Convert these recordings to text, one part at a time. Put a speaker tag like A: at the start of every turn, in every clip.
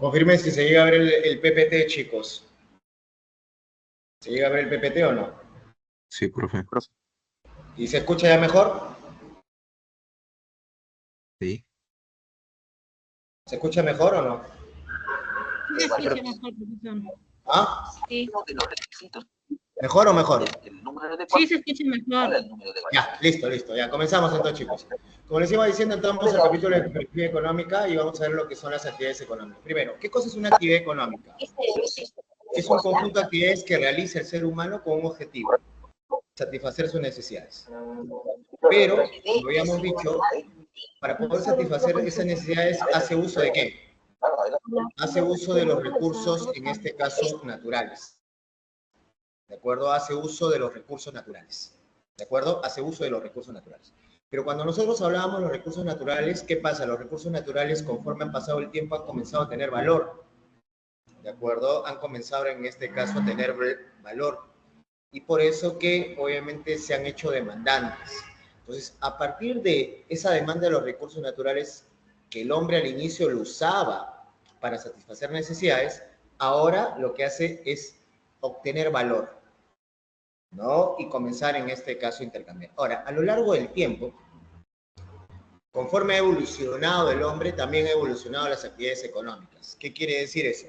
A: Confirmen si se llega a ver el PPT, chicos. ¿Se llega a ver el PPT o no?
B: Sí, profe.
A: ¿Y se escucha ya mejor?
B: Sí.
A: ¿Se escucha mejor o no?
C: Sí se escucha mejor, profesor.
A: ¿Ah?
C: Sí.
A: ¿Mejor o mejor?
C: Sí se escucha mejor.
A: Ya, listo. Ya, comenzamos entonces, chicos. Como les iba diciendo, entramos al capítulo de perspectiva económica y vamos a ver lo que son las actividades económicas. Primero, ¿qué cosa es una actividad económica? Es un conjunto de actividades que realiza el ser humano con un objetivo, satisfacer sus necesidades. Pero, como habíamos dicho, para poder satisfacer esas necesidades, ¿hace uso de qué? Hace uso de los recursos, en este caso, naturales. ¿De acuerdo? Hace uso de los recursos naturales. ¿De acuerdo? Hace uso de los recursos naturales. Pero cuando nosotros hablábamos de los recursos naturales, ¿qué pasa? Los recursos naturales, conforme han pasado el tiempo, han comenzado a tener valor. ¿De acuerdo? Han comenzado, en este caso, a tener valor. Y por eso que, obviamente, se han hecho demandantes. Entonces, a partir de esa demanda de los recursos naturales que el hombre al inicio lo usaba para satisfacer necesidades, ahora lo que hace es obtener valor, ¿no? Y comenzar en este caso a intercambiar. Ahora, a lo largo del tiempo, conforme ha evolucionado el hombre, también ha evolucionado las actividades económicas. ¿Qué quiere decir eso?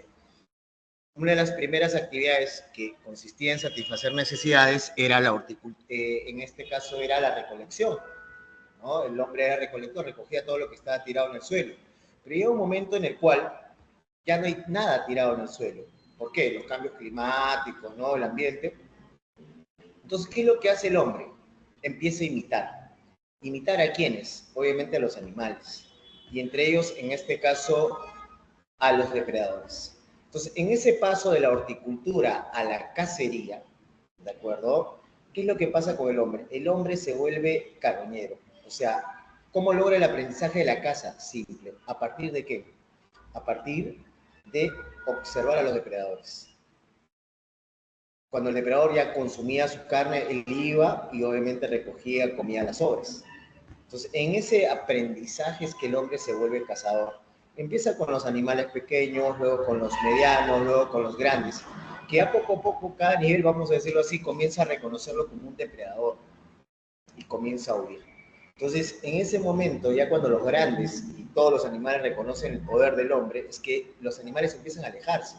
A: Una de las primeras actividades que consistía en satisfacer necesidades era la horticultura, en este caso era la recolección, ¿no? El hombre era recolector, recogía todo lo que estaba tirado en el suelo. Pero llega un momento en el cual ya no hay nada tirado en el suelo. ¿Por qué? Los cambios climáticos, ¿no? El ambiente. Entonces, ¿qué es lo que hace el hombre? Empieza a imitar. ¿Imitar a quiénes? Obviamente a los animales. Y entre ellos, en este caso, a los depredadores. Entonces, en ese paso de la horticultura a la cacería, ¿de acuerdo? ¿Qué es lo que pasa con el hombre? El hombre se vuelve carroñero. O sea, ¿cómo logra el aprendizaje de la caza? Simple. ¿A partir de qué? A partir de observar a los depredadores. Cuando el depredador ya consumía su carne, él iba y obviamente recogía, comía las sobras. Entonces, en ese aprendizaje es que el hombre se vuelve cazador. Empieza con los animales pequeños, luego con los medianos, luego con los grandes, que a poco, cada nivel, vamos a decirlo así, comienza a reconocerlo como un depredador y comienza a huir. Entonces, en ese momento, ya cuando los grandes y todos los animales reconocen el poder del hombre, es que los animales empiezan a alejarse.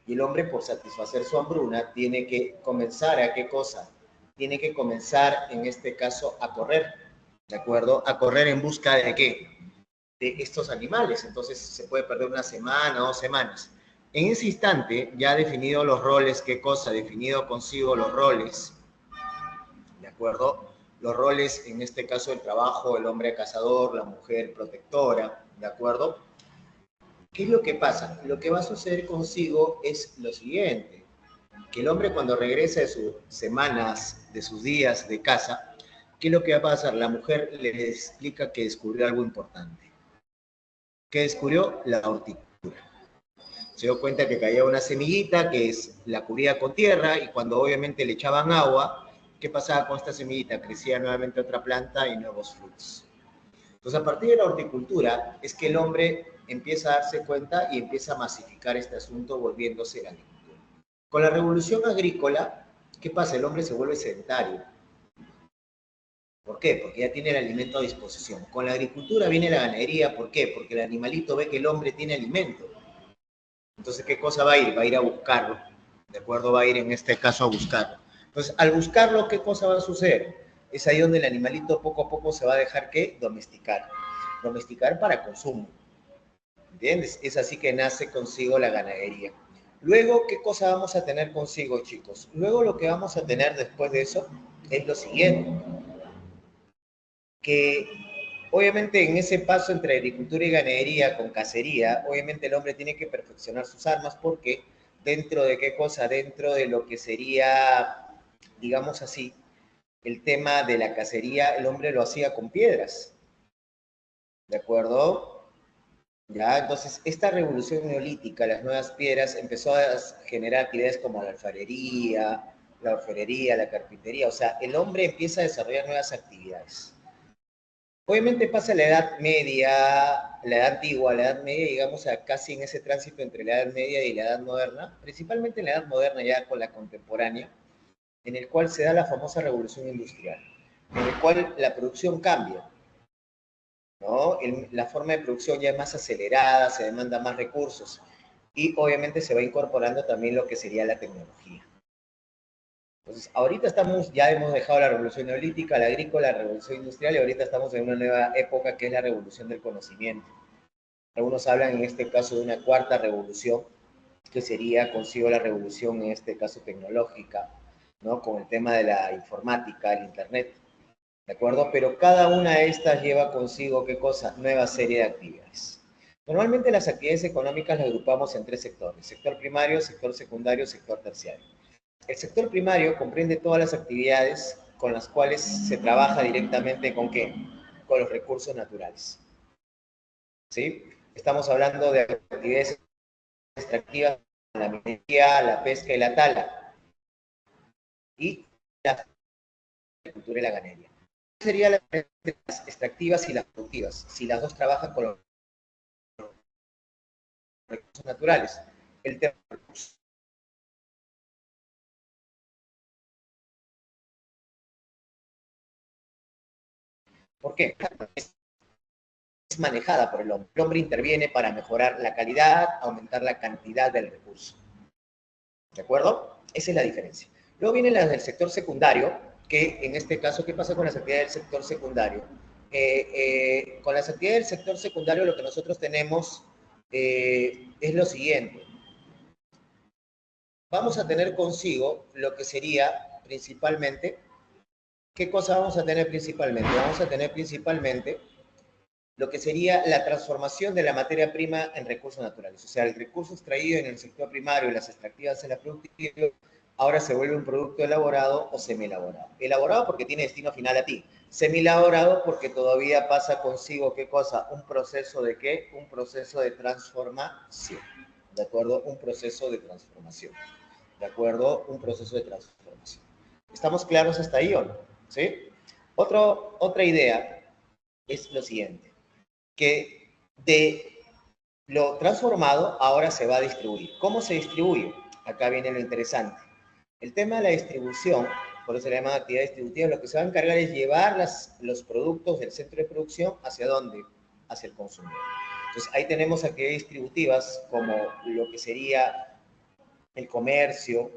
A: Y el hombre, por satisfacer su hambruna, tiene que comenzar a qué cosa? Tiene que comenzar, en este caso, a correr, ¿de acuerdo? A correr en busca de qué? De estos animales. Entonces se puede perder una semana, 2 semanas. En ese instante, ya definido los roles, ¿qué cosa? Definido consigo los roles, ¿de acuerdo? Los roles, en este caso, el trabajo, el hombre cazador, la mujer protectora, ¿de acuerdo? ¿Qué es lo que pasa? Lo que va a suceder consigo es lo siguiente, que el hombre cuando regresa de sus semanas, de sus días de caza, ¿qué es lo que va a pasar? La mujer le explica que descubrió algo importante. ¿Qué descubrió? La horticultura. Se dio cuenta que caía una semillita que la cubría con tierra y cuando obviamente le echaban agua, ¿qué pasaba con esta semillita? Crecía nuevamente otra planta y nuevos frutos. Entonces, a partir de la horticultura es que el hombre empieza a darse cuenta y empieza a masificar este asunto volviéndose la agricultura. Con la revolución agrícola, ¿qué pasa? El hombre se vuelve sedentario. ¿Por qué? Porque ya tiene el alimento a disposición. Con la agricultura viene la ganadería. ¿Por qué? Porque el animalito ve que el hombre tiene alimento. Entonces, ¿qué cosa va a ir? Va a ir a buscarlo. ¿De acuerdo? Va a ir en este caso a buscarlo. Entonces, al buscarlo, ¿qué cosa va a suceder? Es ahí donde el animalito poco a poco se va a dejar que domesticar. Domesticar para consumo. ¿Entiendes? Es así que nace consigo la ganadería. Luego, ¿qué cosa vamos a tener consigo, chicos? Luego lo que vamos a tener después de eso es lo siguiente, que obviamente en ese paso entre agricultura y ganadería con cacería, obviamente el hombre tiene que perfeccionar sus armas porque dentro de qué cosa, dentro de lo que sería, digamos así, el tema de la cacería, el hombre lo hacía con piedras, ¿de acuerdo? Ya, entonces, esta revolución neolítica, las nuevas piedras, empezó a generar actividades como la orfebrería, la carpintería. O sea, el hombre empieza a desarrollar nuevas actividades. Obviamente pasa la Edad Media, la Edad Antigua, la Edad Media, digamos, a casi en ese tránsito entre la Edad Media y la Edad Moderna, principalmente en la Edad Moderna ya con la contemporánea, en el cual se da la famosa revolución industrial, en el cual la producción cambia, ¿no? La forma de producción ya es más acelerada, se demanda más recursos y obviamente se va incorporando también lo que sería la tecnología. Entonces, ahorita ya hemos dejado la revolución neolítica, la agrícola, la revolución industrial y ahorita estamos en una nueva época que es la revolución del conocimiento. Algunos hablan en este caso de una cuarta revolución, que sería consigo la revolución en este caso tecnológica, ¿no? Con el tema de la informática, el internet, ¿de acuerdo? Pero cada una de estas lleva consigo, ¿qué cosa? Nueva serie de actividades. Normalmente las actividades económicas las agrupamos en tres sectores: sector primario, sector secundario, sector terciario. El sector primario comprende todas las actividades con las cuales se trabaja directamente ¿con qué? Con los recursos naturales. ¿Sí? Estamos hablando de actividades extractivas, la minería, la pesca y la tala, y la agricultura y la ganadería. ¿Qué serían las extractivas y las productivas? Si las dos trabajan con los recursos naturales. El tema ¿por qué? Es manejada por el hombre. El hombre interviene para mejorar la calidad, aumentar la cantidad del recurso. ¿De acuerdo? Esa es la diferencia. Luego vienen las del sector secundario, que en este caso, ¿qué pasa con las actividades del sector secundario? Con las actividades del sector secundario lo que nosotros tenemos es lo siguiente. Vamos a tener consigo lo que sería principalmente, ¿qué cosa vamos a tener principalmente? Vamos a tener principalmente lo que sería la transformación de la materia prima en recursos naturales. O sea, el recurso extraído en el sector primario y las extractivas en la productiva, ahora se vuelve un producto elaborado o semi-elaborado. Elaborado porque tiene destino final a ti. Semi-elaborado porque todavía pasa consigo, ¿qué cosa? Un proceso de ¿qué? Un proceso de transformación. ¿De acuerdo? Un proceso de transformación. ¿De acuerdo? Un proceso de transformación. ¿Estamos claros hasta ahí o no? ¿Sí? Otra idea es lo siguiente, que de lo transformado ahora se va a distribuir. ¿Cómo se distribuye? Acá viene lo interesante. El tema de la distribución, por eso se le llama actividad distributiva, lo que se va a encargar es llevar los productos del centro de producción ¿hacia dónde? Hacia el consumidor. Entonces ahí tenemos actividades distributivas como lo que sería el comercio,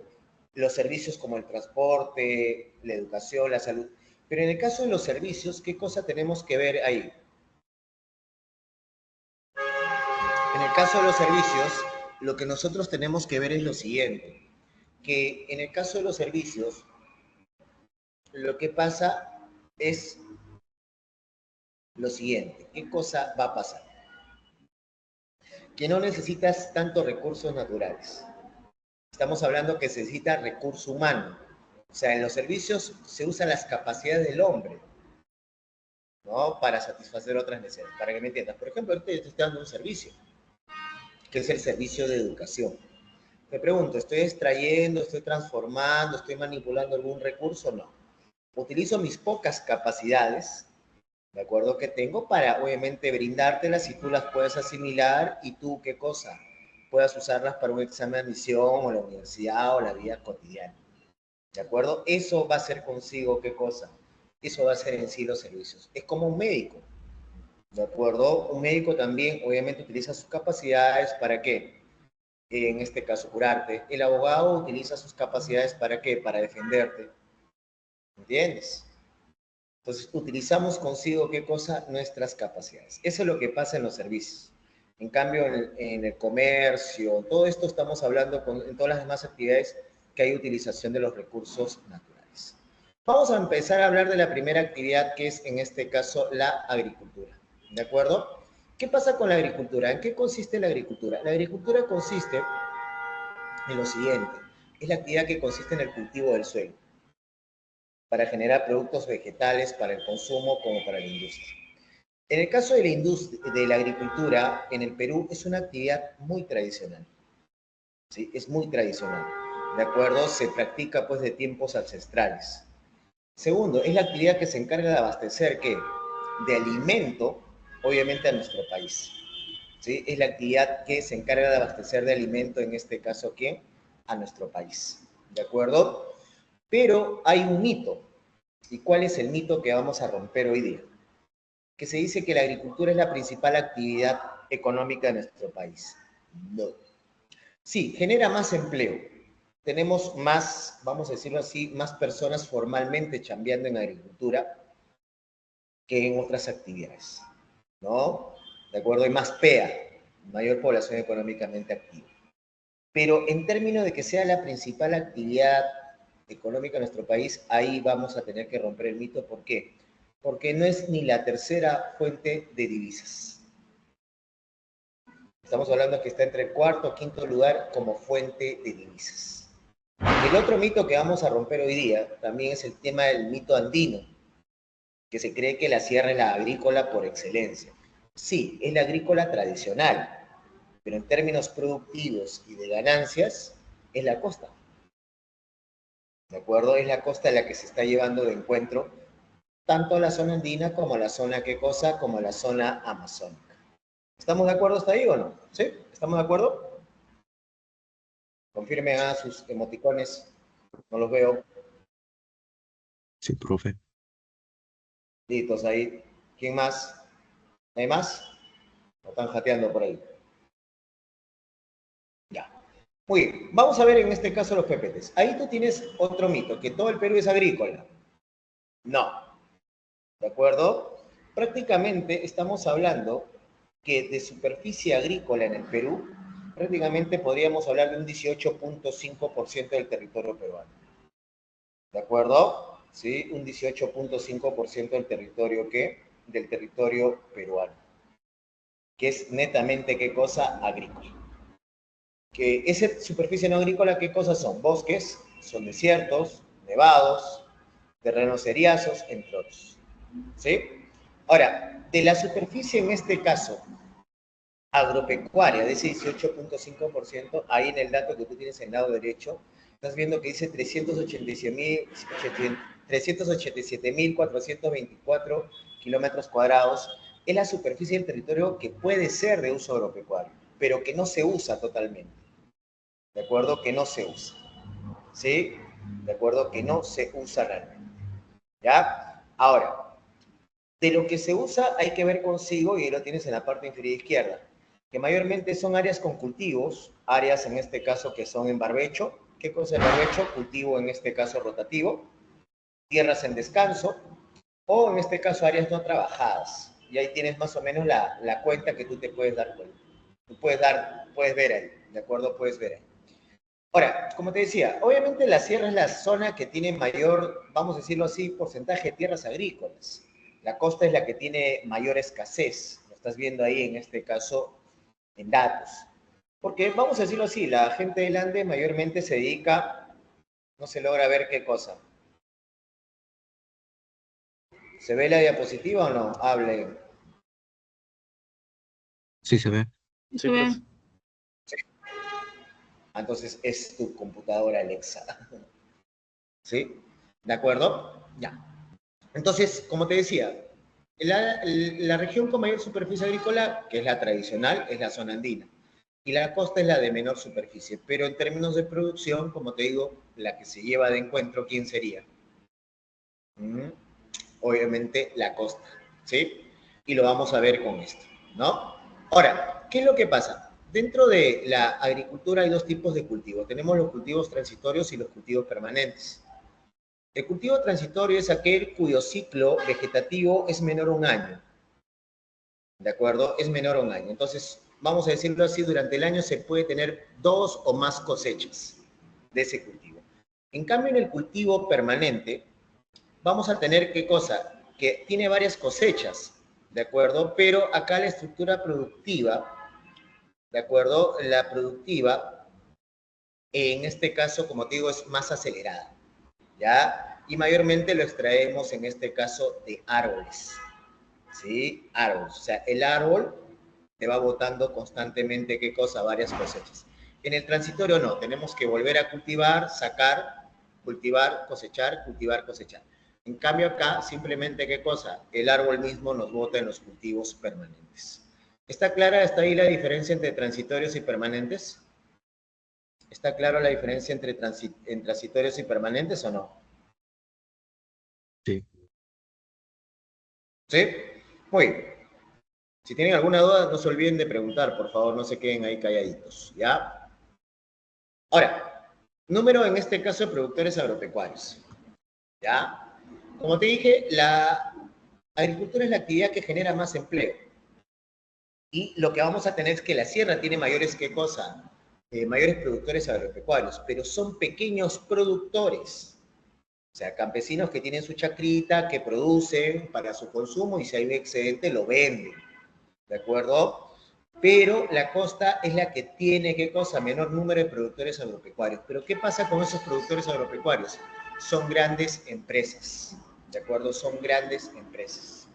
A: los servicios como el transporte, la educación, la salud. Pero en el caso de los servicios, ¿qué cosa tenemos que ver ahí? En el caso de los servicios, lo que nosotros tenemos que ver es lo siguiente, que en el caso de los servicios, lo que pasa es lo siguiente. ¿Qué cosa va a pasar? Que no necesitas tantos recursos naturales. Estamos hablando que se necesita recurso humano. O sea, en los servicios se usan las capacidades del hombre, ¿no? Para satisfacer otras necesidades. Para que me entiendas. Por ejemplo, ahorita yo te estoy dando un servicio, que es el servicio de educación. Me pregunto, ¿estoy extrayendo, estoy transformando, estoy manipulando algún recurso? No. Utilizo mis pocas capacidades, ¿de acuerdo? Que tengo para, obviamente, brindártelas y tú las puedes asimilar y tú, ¿qué cosa? Puedas usarlas para un examen de admisión o la universidad o la vida cotidiana, ¿de acuerdo? Eso va a ser consigo, ¿qué cosa? Eso va a ser en sí los servicios. Es como un médico, ¿de acuerdo? Un médico también, obviamente, utiliza sus capacidades para ¿qué? En este caso, curarte. El abogado utiliza sus capacidades ¿para qué? Para defenderte. ¿Entiendes? Entonces, utilizamos consigo, ¿qué cosa? Nuestras capacidades. Eso es lo que pasa en los servicios. En cambio, en el comercio, todo esto estamos hablando en todas las demás actividades que hay utilización de los recursos naturales. Vamos a empezar a hablar de la primera actividad, que es, en este caso, la agricultura. ¿De acuerdo? ¿Qué pasa con la agricultura? ¿En qué consiste la agricultura? La agricultura consiste en lo siguiente. Es la actividad que consiste en el cultivo del suelo para generar productos vegetales para el consumo como para la industria. En el caso de la industria, de la agricultura, en el Perú es una actividad muy tradicional. ¿Sí? Es muy tradicional. ¿De acuerdo? Se practica pues de tiempos ancestrales. Segundo, es la actividad que se encarga de abastecer ¿qué? de alimento, obviamente, a nuestro país. ¿Sí? Es la actividad que se encarga de abastecer de alimento, en este caso, ¿a quién? A nuestro país. ¿De acuerdo? Pero hay un mito. ¿Y cuál es el mito que vamos a romper hoy día? Que se dice que la agricultura es la principal actividad económica de nuestro país. No. Sí, genera más empleo. Tenemos más, vamos a decirlo así, más personas formalmente chambeando en agricultura que en otras actividades, ¿no? ¿De acuerdo? Hay más PEA, mayor población económicamente activa. Pero en términos de que sea la principal actividad económica de nuestro país, ahí vamos a tener que romper el mito. ¿Por qué? Porque no es ni la tercera fuente de divisas. Estamos hablando que está entre el cuarto o quinto lugar como fuente de divisas. El otro mito que vamos a romper hoy día también es el tema del mito andino, que se cree que la sierra es la agrícola por excelencia. Sí, es la agrícola tradicional, pero en términos productivos y de ganancias, es la costa. ¿De acuerdo? Es la costa la que se está llevando de encuentro tanto la zona andina como la zona, ¿qué cosa? Como la zona amazónica. ¿Estamos de acuerdo hasta ahí o no? ¿Sí? ¿Estamos de acuerdo? Confirmen a sus emoticones. No los veo.
B: Sí, profe.
A: Listos ahí. ¿Quién más? ¿Hay más? ¿O están jateando por ahí? Ya. Muy bien. Vamos a ver en este caso los PPTs. Ahí tú tienes otro mito, que todo el Perú es agrícola. No. ¿De acuerdo? Prácticamente estamos hablando que de superficie agrícola en el Perú, prácticamente podríamos hablar de un 18.5% del territorio peruano. ¿De acuerdo? ¿Sí? Un 18.5% del territorio, ¿qué? Del territorio peruano. Que es netamente, ¿qué cosa? Agrícola. Que esa superficie no agrícola, ¿qué cosas son? Bosques, son desiertos, nevados, terrenos seriazos, entre otros. ¿Sí? Ahora, de la superficie en este caso agropecuaria, de ese 18.5%, ahí en el dato que tú tienes en el lado derecho, estás viendo que dice 387.424 kilómetros cuadrados, es la superficie del territorio que puede ser de uso agropecuario, pero que no se usa totalmente. ¿De acuerdo? Que no se usa. ¿Sí? ¿De acuerdo? Que no se usa realmente. ¿Ya? Ahora, de lo que se usa hay que ver consigo, y lo tienes en la parte inferior izquierda, que mayormente son áreas con cultivos, áreas en este caso que son en barbecho. ¿Qué cosa es barbecho? Cultivo en este caso rotativo, tierras en descanso, o en este caso áreas no trabajadas. Y ahí tienes más o menos la cuenta que tú te puedes dar cuenta. Tú puedes ver ahí, ¿de acuerdo? Puedes ver ahí. Ahora, como te decía, obviamente la sierra es la zona que tiene mayor, vamos a decirlo así, porcentaje de tierras agrícolas. La costa es la que tiene mayor escasez. Lo estás viendo ahí en este caso en datos. Porque, vamos a decirlo así, la gente del Ande mayormente se dedica, no se logra ver qué cosa. ¿Se ve la diapositiva o no? Hable.
B: Sí, se ve.
C: Se ve.
A: Entonces es tu computadora Alexa. ¿Sí? ¿De acuerdo? Ya. Entonces, como te decía, la región con mayor superficie agrícola, que es la tradicional, es la zona andina. Y la costa es la de menor superficie. Pero en términos de producción, como te digo, la que se lleva de encuentro, ¿quién sería? Obviamente la costa, ¿sí? Y lo vamos a ver con esto, ¿no? Ahora, ¿qué es lo que pasa? Dentro de la agricultura hay dos tipos de cultivos. Tenemos los cultivos transitorios y los cultivos permanentes. El cultivo transitorio es aquel cuyo ciclo vegetativo es menor a un año. ¿De acuerdo? Es menor a un año. Entonces, vamos a decirlo así, durante el año se puede tener 2 o más cosechas de ese cultivo. En cambio, en el cultivo permanente, vamos a tener, ¿qué cosa? Que tiene varias cosechas, ¿de acuerdo? Pero acá la estructura productiva, ¿de acuerdo? La productiva, en este caso, como te digo, es más acelerada, ¿ya? Y mayormente lo extraemos, en este caso, de árboles, ¿sí? Árboles. O sea, el árbol te va botando constantemente, ¿qué cosa? Varias cosechas. En el transitorio no, tenemos que volver a cultivar, sacar, cultivar, cosechar, cultivar, cosechar. En cambio acá, simplemente, ¿qué cosa? El árbol mismo nos bota en los cultivos permanentes. ¿Está clara hasta ahí la diferencia entre transitorios y permanentes? ¿Está clara la diferencia entre transitorios y permanentes o no?
B: Sí.
A: ¿Sí? Muy bien. Si tienen alguna duda, no se olviden de preguntar, por favor, no se queden ahí calladitos, ¿ya? Ahora, número en este caso de productores agropecuarios, ¿ya? Como te dije, la agricultura es la actividad que genera más empleo. Y lo que vamos a tener es que la sierra tiene mayores, ¿qué cosa? Mayores productores agropecuarios, pero son pequeños productores. O sea, campesinos que tienen su chacrita, que producen para su consumo y si hay un excedente lo venden. ¿De acuerdo? Pero la costa es la que tiene, ¿qué cosa? Menor número de productores agropecuarios. Pero ¿qué pasa con esos productores agropecuarios? Son grandes empresas, ¿de acuerdo? Son grandes empresas.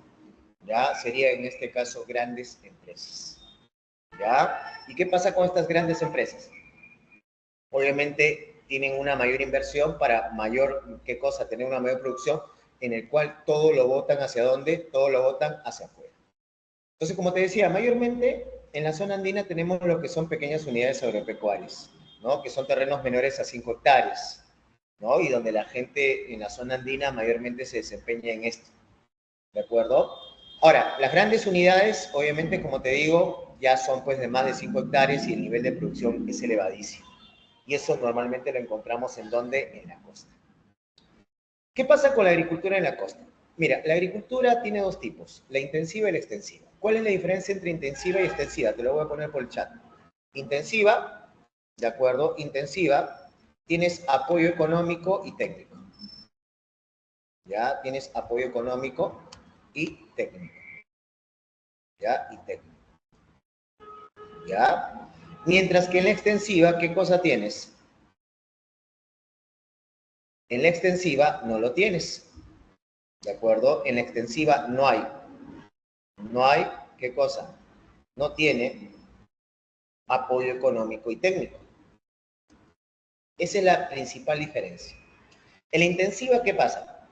A: ¿Ya? Sería en este caso grandes empresas. ¿Ya? ¿Y qué pasa con estas grandes empresas? Obviamente tienen una mayor inversión para mayor, ¿qué cosa? Tener una mayor producción en el cual todo lo botan hacia dónde? Todo lo botan hacia afuera. Entonces, como te decía, mayormente en la zona andina tenemos lo que son pequeñas unidades agropecuarias, ¿no? Que son terrenos menores a 5 hectáreas, ¿no? Y donde la gente en la zona andina mayormente se desempeña en esto, ¿de acuerdo? Ahora, las grandes unidades, obviamente, como te digo, ya son pues de más de 5 hectáreas y el nivel de producción es elevadísimo. Y eso normalmente lo encontramos en ¿dónde? En la costa. ¿Qué pasa con la agricultura en la costa? Mira, la agricultura tiene dos tipos, la intensiva y la extensiva. ¿Cuál es la diferencia entre intensiva y extensiva? Te lo voy a poner por el chat. Intensiva, ¿de acuerdo? Intensiva, tienes apoyo económico y técnico. ¿Ya? Tienes apoyo económico y técnico. ¿Ya? Y técnico. ¿Ya? Mientras que en la extensiva, ¿qué cosa tienes? En la extensiva no lo tienes. ¿De acuerdo? En la extensiva no hay. No hay, ¿qué cosa? No tiene apoyo económico y técnico. Esa es la principal diferencia. En la intensiva, ¿qué pasa?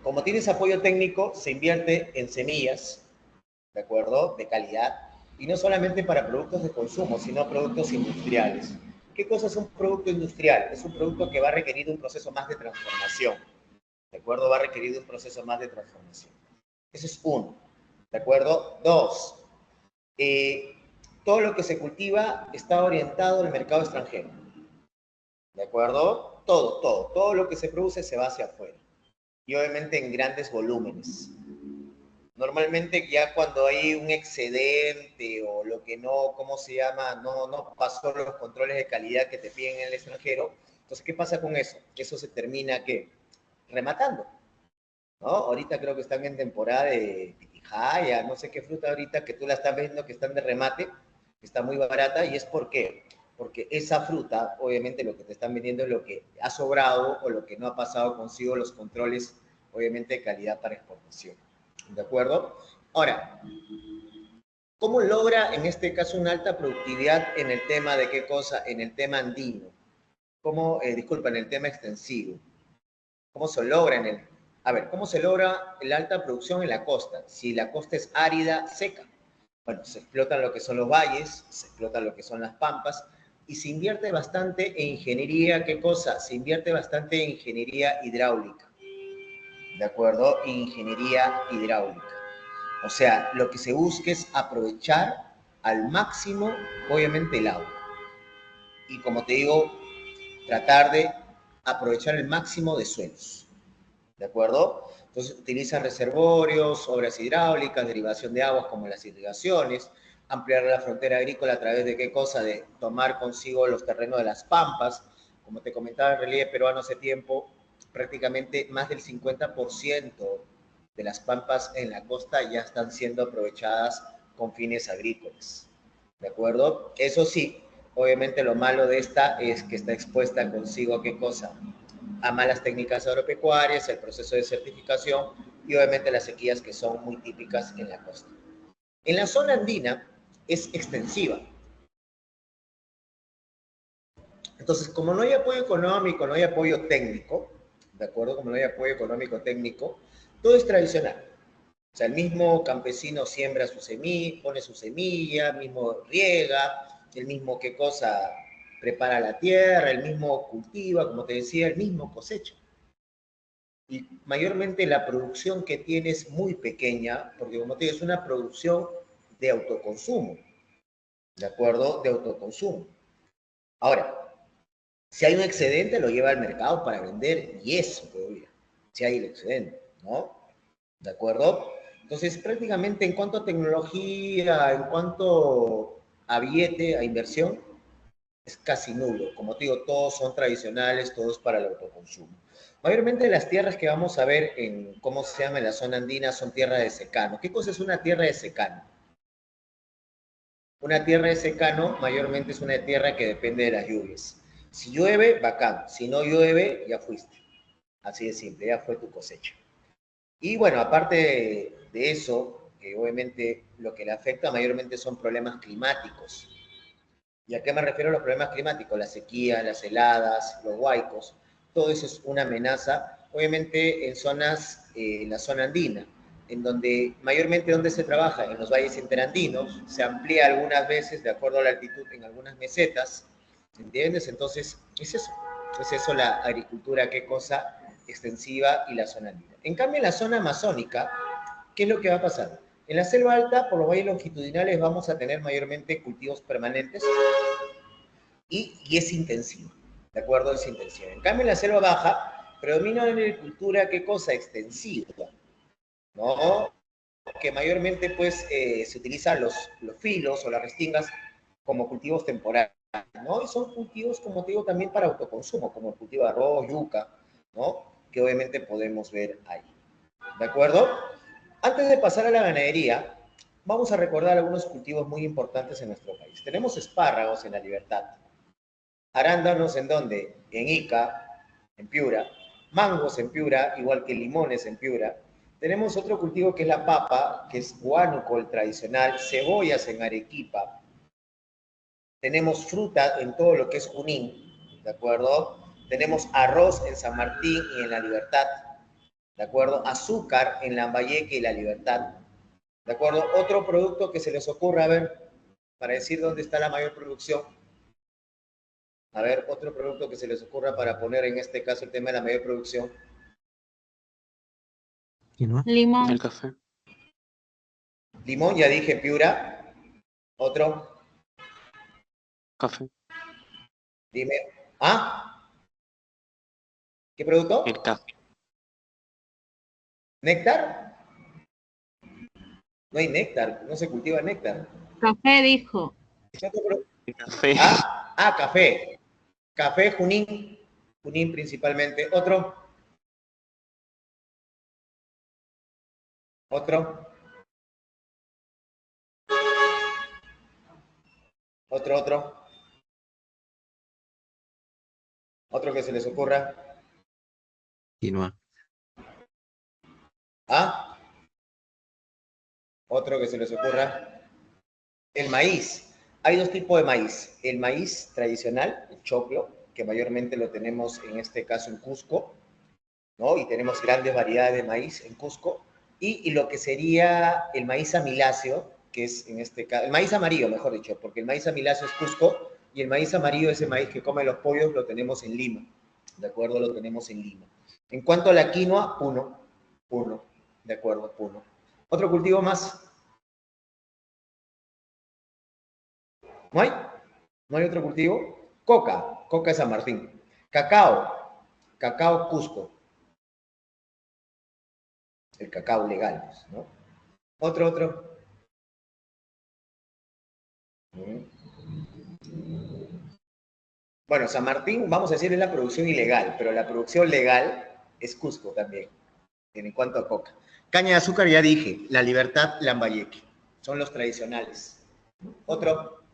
A: Como tienes apoyo técnico, se invierte en semillas, ¿de acuerdo? De calidad, y no solamente para productos de consumo, sino productos industriales. ¿Qué cosa es un producto industrial? Es un producto que va a requerir un proceso más de transformación, ¿de acuerdo? Va a requerir un proceso más de transformación. Ese es uno, ¿de acuerdo? Dos, todo lo que se cultiva está orientado al mercado extranjero. ¿De acuerdo? Todo lo que se produce se va hacia afuera. Y obviamente en grandes volúmenes. Normalmente ya cuando hay un excedente o lo que no, ¿cómo se llama? No pasó los controles de calidad que te piden en el extranjero. Entonces, ¿qué pasa con eso? Eso se termina, ¿qué? Rematando, ¿no? Ahorita creo que están en temporada de pitijaya, no sé qué fruta ahorita que tú la estás viendo que están de remate, que está muy barata, y es ¿por qué? Porque esa fruta, obviamente lo que te están vendiendo es lo que ha sobrado o lo que no ha pasado consigo los controles, obviamente, de calidad para exportación. ¿De acuerdo? Ahora, ¿cómo logra en este caso una alta productividad en el tema de qué cosa? En el tema andino. ¿Cómo, disculpa, en el tema extensivo? ¿Cómo se logra en el... A ver, ¿cómo se logra la alta producción en la costa? Si la costa es árida, seca. Bueno, se explotan lo que son los valles, se explotan lo que son las pampas, y se invierte bastante en ingeniería, ¿qué cosa? Se invierte bastante en ingeniería hidráulica, ¿de acuerdo? Ingeniería hidráulica. O sea, lo que se busca es aprovechar al máximo, obviamente, el agua. Y como te digo, tratar de aprovechar el máximo de suelos, ¿de acuerdo? Entonces utiliza reservorios, obras hidráulicas, derivación de aguas como las irrigaciones, ampliar la frontera agrícola a través de qué cosa, de tomar consigo los terrenos de las pampas. Como te comentaba, el relieve peruano hace tiempo, prácticamente más del 50% de las pampas en la costa ya están siendo aprovechadas con fines agrícolas, ¿de acuerdo? Eso sí, obviamente lo malo de esta es que está expuesta consigo, ¿qué cosa? A malas técnicas agropecuarias, el proceso de certificación y obviamente las sequías que son muy típicas en la costa. En la zona andina es extensiva. Entonces, como no hay apoyo económico, no hay apoyo técnico, ¿de acuerdo? Como no hay apoyo económico técnico, todo es tradicional. O sea, el mismo campesino siembra su semilla, pone su semilla, el mismo riega, el mismo qué cosa prepara la tierra, el mismo cultiva, como te decía, el mismo cosecha. Y mayormente la producción que tiene es muy pequeña, porque como te digo, es una producción de autoconsumo, ¿de acuerdo? De autoconsumo. Ahora, si hay un excedente, lo lleva al mercado para vender y eso todavía, si hay el excedente, ¿no? ¿De acuerdo? Entonces, prácticamente en cuanto a tecnología, en cuanto a billete, a inversión, es casi nulo. Como te digo, todos son tradicionales, todos para el autoconsumo. Mayormente las tierras que vamos a ver en, ¿cómo se llama? En la zona andina son tierras de secano. ¿Qué cosa es una tierra de secano? Una tierra de secano mayormente es una tierra que depende de las lluvias. Si llueve, bacán. Si no llueve, ya fuiste. Así de simple, ya fue tu cosecha. Y bueno, aparte de eso, que obviamente lo que le afecta mayormente son problemas climáticos. ¿Y a qué me refiero a los problemas climáticos? La sequía, las heladas, los huaicos. Todo eso es una amenaza, obviamente en zonas, la zona andina, en donde mayormente donde se trabaja, en los valles interandinos, se amplía algunas veces de acuerdo a la altitud en algunas mesetas, ¿entiendes? Entonces, es eso la agricultura, qué cosa extensiva y la zona andina. En cambio, en la zona amazónica, ¿qué es lo que va a pasar? En la selva alta, por los valles longitudinales, vamos a tener mayormente cultivos permanentes y es intensivo, ¿de acuerdo? Es intensivo. En cambio, en la selva baja, predomina una agricultura, ¿qué cosa? Extensiva, ¿no? Que mayormente, pues, se utilizan los filos o las restingas como cultivos temporales, ¿no? Y son cultivos, como te digo, también para autoconsumo, como el cultivo de arroz, yuca, ¿no? Que obviamente podemos ver ahí, ¿de acuerdo? Antes de pasar a la ganadería, vamos a recordar algunos cultivos muy importantes en nuestro país. Tenemos espárragos en La Libertad, arándanos en donde, en Ica, en Piura, mangos en Piura, igual que limones en Piura. Tenemos otro cultivo que es la papa, que es Huánuco, el tradicional, cebollas en Arequipa. Tenemos fruta en todo lo que es Junín, ¿de acuerdo? Tenemos arroz en San Martín y en La Libertad, ¿de acuerdo? Azúcar en Lambayeque y La Libertad, ¿de acuerdo? Otro producto que se les ocurra, a ver, para decir dónde está la mayor producción. A ver, otro producto que se les ocurra para poner en este caso el tema de la mayor producción.
C: Limón.
B: El café.
A: Limón, ya dije, Piura. Otro.
B: Café.
A: Dime. ¿Ah? ¿Qué producto?
B: El café.
A: ¿Néctar? No hay néctar, no se cultiva néctar.
C: Café dijo.
B: El café.
A: Ah, café. Café, Junín. Junín principalmente. Otro. Otro. Otro. Otro que se les ocurra.
B: Quinoa.
A: ¿Ah? Otro que se les ocurra. El maíz. Hay dos tipos de maíz. El maíz tradicional, el choclo, que mayormente lo tenemos en este caso en Cusco, ¿no? Y tenemos grandes variedades de maíz en Cusco. Y lo que sería el maíz amiláceo, que es en este caso, el maíz amarillo, mejor dicho, porque el maíz amiláceo es Cusco y el maíz amarillo, ese maíz que comen los pollos, lo tenemos en Lima. ¿De acuerdo? Lo tenemos en Lima. En cuanto a la quinoa, puno. ¿De acuerdo? Puno. ¿Otro cultivo más? ¿No hay? ¿No hay otro cultivo? Coca de San Martín. Cacao Cusco. El cacao legal, ¿no? Otro. Bueno, San Martín, vamos a decir, es la producción ilegal, pero la producción legal es Cusco también, en cuanto a coca. Caña de azúcar, ya dije, La Libertad, Lambayeque. Son los tradicionales. Otro.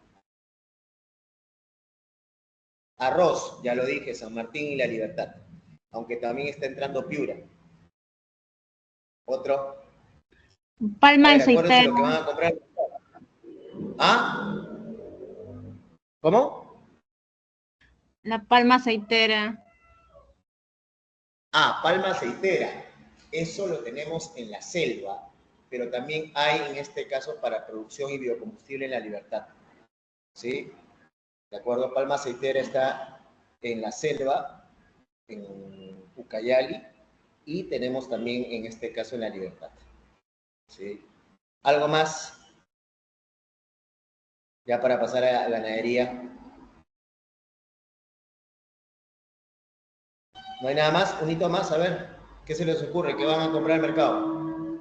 A: Arroz, ya lo dije, San Martín y La Libertad. Aunque también está entrando Piura. Otro.
C: Palma
A: A ver, acuérdense
C: aceitera.
A: lo que van a comprar. ¿Ah? ¿Cómo?
C: La palma aceitera.
A: Ah, palma aceitera. Eso lo tenemos en la selva, pero también hay en este caso para producción y biocombustible en La Libertad. ¿Sí? ¿De acuerdo? Palma aceitera está en la selva, en Ucayali, y tenemos también en este caso en La Libertad. ¿Sí? ¿Algo más? Ya para pasar a ganadería. ¿No hay nada más? ¿Un hito más? A ver, ¿qué se les ocurre? ¿Qué van a comprar al mercado?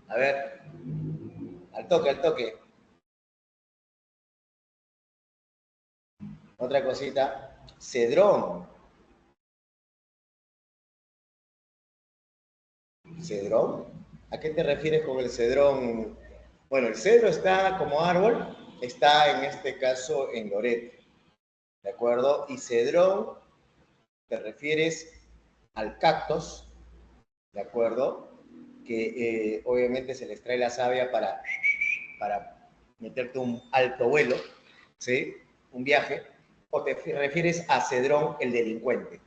A: A ver, al toque, al toque. Otra cosita. Cedrón. ¿Cedrón? ¿A qué te refieres con el cedrón? Bueno, el cedro está como árbol, está en este caso en Loreto, ¿de acuerdo? Y cedrón, te refieres al cactus, ¿de acuerdo? Que obviamente se les trae la savia para meterte un alto vuelo, ¿sí? Un viaje. ¿O te refieres a cedrón, el delincuente?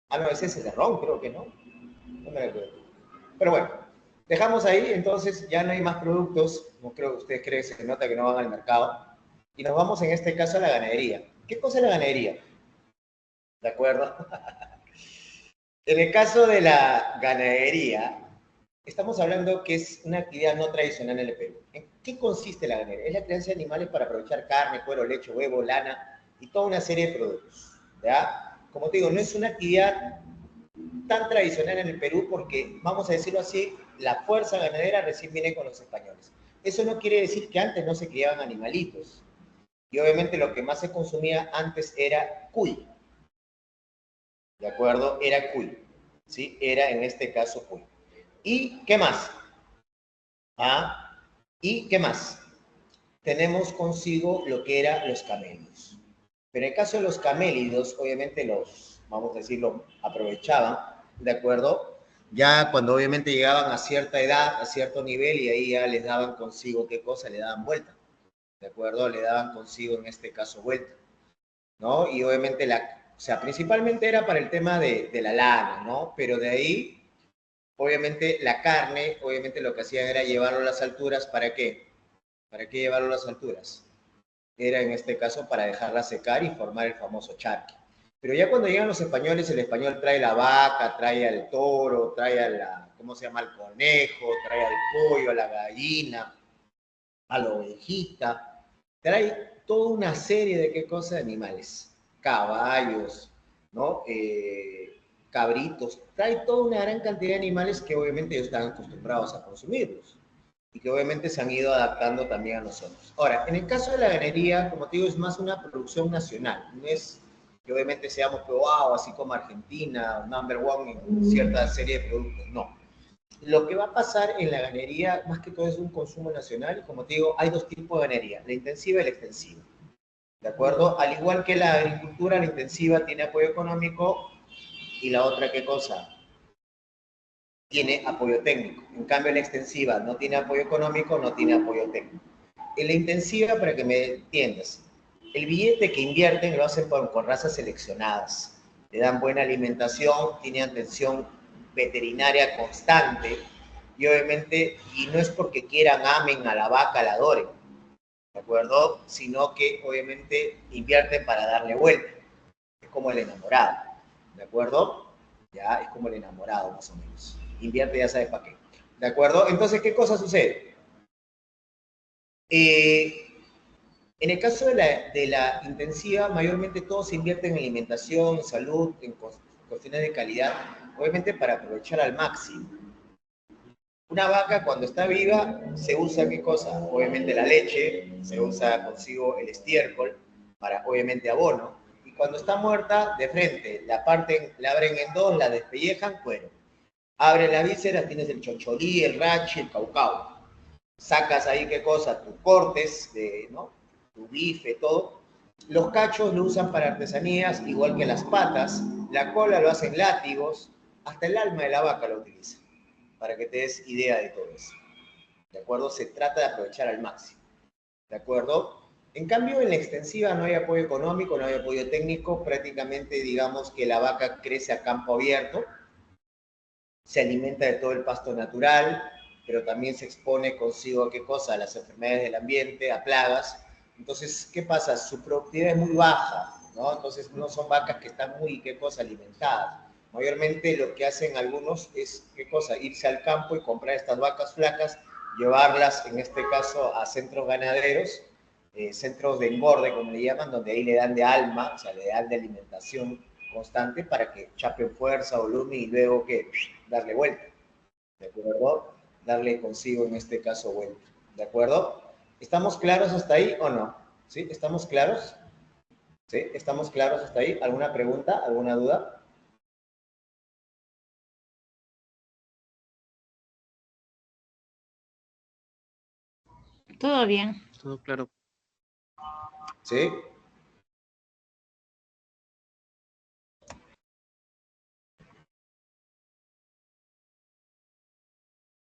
A: Ah, no, ese es cedrón, creo que no. No me recuerdo. Pero bueno, dejamos ahí, entonces ya no hay más productos, no creo que ustedes creen, se nota que no van al mercado, y nos vamos en este caso a la ganadería. ¿Qué cosa es la ganadería? ¿De acuerdo? En el caso de la ganadería, estamos hablando que es una actividad no tradicional en el Perú. ¿En qué consiste la ganadería? Es la crianza de animales para aprovechar carne, cuero, leche, huevo, lana y toda una serie de productos. ¿Ya? Como te digo, no es una actividad tan tradicional en el Perú porque, vamos a decirlo así, la fuerza ganadera recién viene con los españoles. Eso no quiere decir que antes no se criaban animalitos. Y obviamente lo que más se consumía antes era cuy. ¿De acuerdo? Era cuy. ¿Sí? Era en este caso cuy. ¿Y qué más? ¿Ah? ¿Y qué más? Tenemos consigo lo que eran los camélidos. Pero en el caso de los camélidos, obviamente los, vamos a decirlo, aprovechaban, ¿de acuerdo? Ya cuando obviamente llegaban a cierta edad, a cierto nivel, y ahí ya les daban consigo qué cosa, le daban vuelta, ¿de acuerdo? Le daban consigo en este caso vuelta, ¿no? Y obviamente o sea, principalmente era para el tema de la lana, ¿no? Pero de ahí, obviamente la carne, obviamente lo que hacían era llevarlo a las alturas, ¿para qué? ¿Para qué llevarlo a las alturas? Era en este caso para dejarla secar y formar el famoso charqui. Pero ya cuando llegan los españoles, el español trae la vaca, trae al toro, trae a la, ¿cómo se llama? Al conejo, trae al pollo, a la gallina, a la ovejita, trae toda una serie de qué cosas de animales, caballos, ¿no? Cabritos, trae toda una gran cantidad de animales que obviamente ellos están acostumbrados a consumirlos y que obviamente se han ido adaptando también a nosotros. Ahora, en el caso de la ganadería, como te digo, es más una producción nacional, no es que obviamente seamos wow, así como Argentina, number one en cierta serie de productos, no. Lo que va a pasar en la ganadería, más que todo, es un consumo nacional, y como te digo, hay dos tipos de ganadería, la intensiva y la extensiva. ¿De acuerdo? Al igual que la agricultura, la intensiva tiene apoyo económico y la otra, ¿qué cosa? Tiene apoyo técnico. En cambio, la extensiva no tiene apoyo económico, no tiene apoyo técnico. En la intensiva, para que me entiendas, el billete que invierten lo hacen con razas seleccionadas. Le dan buena alimentación, tiene atención veterinaria constante y obviamente, y no es porque quieran, amen a la vaca, la adoren, ¿de acuerdo? Sino que obviamente invierten para darle vuelta. Es como el enamorado, ¿de acuerdo? Ya es como el enamorado, más o menos. Invierte, ya sabes para qué. ¿De acuerdo? Entonces, ¿qué cosa sucede? En el caso de la intensiva, mayormente todo se invierte en alimentación, en salud, en cuestiones de calidad, obviamente para aprovechar al máximo. Una vaca cuando está viva se usa ¿qué cosa? Obviamente la leche, se usa consigo el estiércol para obviamente abono, y cuando está muerta, de frente, la parten, la abren en dos, la despellejan, cuero. Abren la víscera, tienes el chocholí, el rachi, el caucao. Sacas ahí qué cosa, tus cortes, ¿no? Tu bife, todo. Los cachos lo usan para artesanías, igual que las patas. La cola lo hacen látigos, hasta el alma de la vaca lo utilizan, para que te des idea de todo eso. ¿De acuerdo? Se trata de aprovechar al máximo. ¿De acuerdo? En cambio, en la extensiva no hay apoyo económico, no hay apoyo técnico, prácticamente digamos que la vaca crece a campo abierto, se alimenta de todo el pasto natural, pero también se expone consigo a qué cosa, a las enfermedades del ambiente, a plagas. Entonces, ¿qué pasa? Su productividad es muy baja, ¿no? Entonces, no son vacas que están muy, ¿qué cosa?, alimentadas. Mayormente lo que hacen algunos es, ¿qué cosa?, irse al campo y comprar estas vacas flacas, llevarlas, en este caso, a centros ganaderos, centros de engorde, como le llaman, donde ahí le dan de alma, o sea, le dan de alimentación constante para que chapen fuerza, volumen y luego que darle vuelta, ¿de acuerdo? Darle consigo en este caso vuelta, ¿de acuerdo? ¿Estamos claros hasta ahí o no? ¿Sí? ¿Estamos claros? ¿Sí? ¿Estamos claros hasta ahí? ¿Alguna pregunta? ¿Alguna duda?
C: Todo bien.
B: Todo claro.
A: ¿Sí?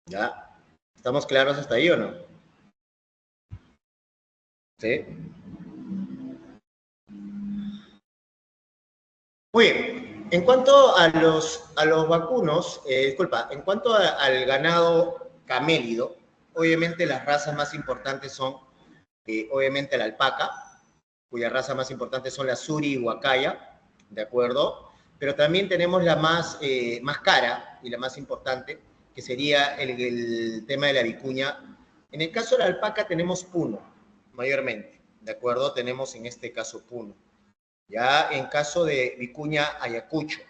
A: ¿Ya? ¿Estamos claros hasta ahí o no? ¿Sí? Muy bien. En cuanto a los vacunos, disculpa, en cuanto al ganado camélido, obviamente las razas más importantes son, obviamente, la alpaca, cuya raza más importante son la Suri y Huacaya, ¿de acuerdo? Pero también tenemos la más cara y la más importante, que sería el tema de la vicuña. En el caso de la alpaca tenemos puno, mayormente, ¿de acuerdo? Tenemos en este caso puno. Ya en caso de vicuña, ayacucho,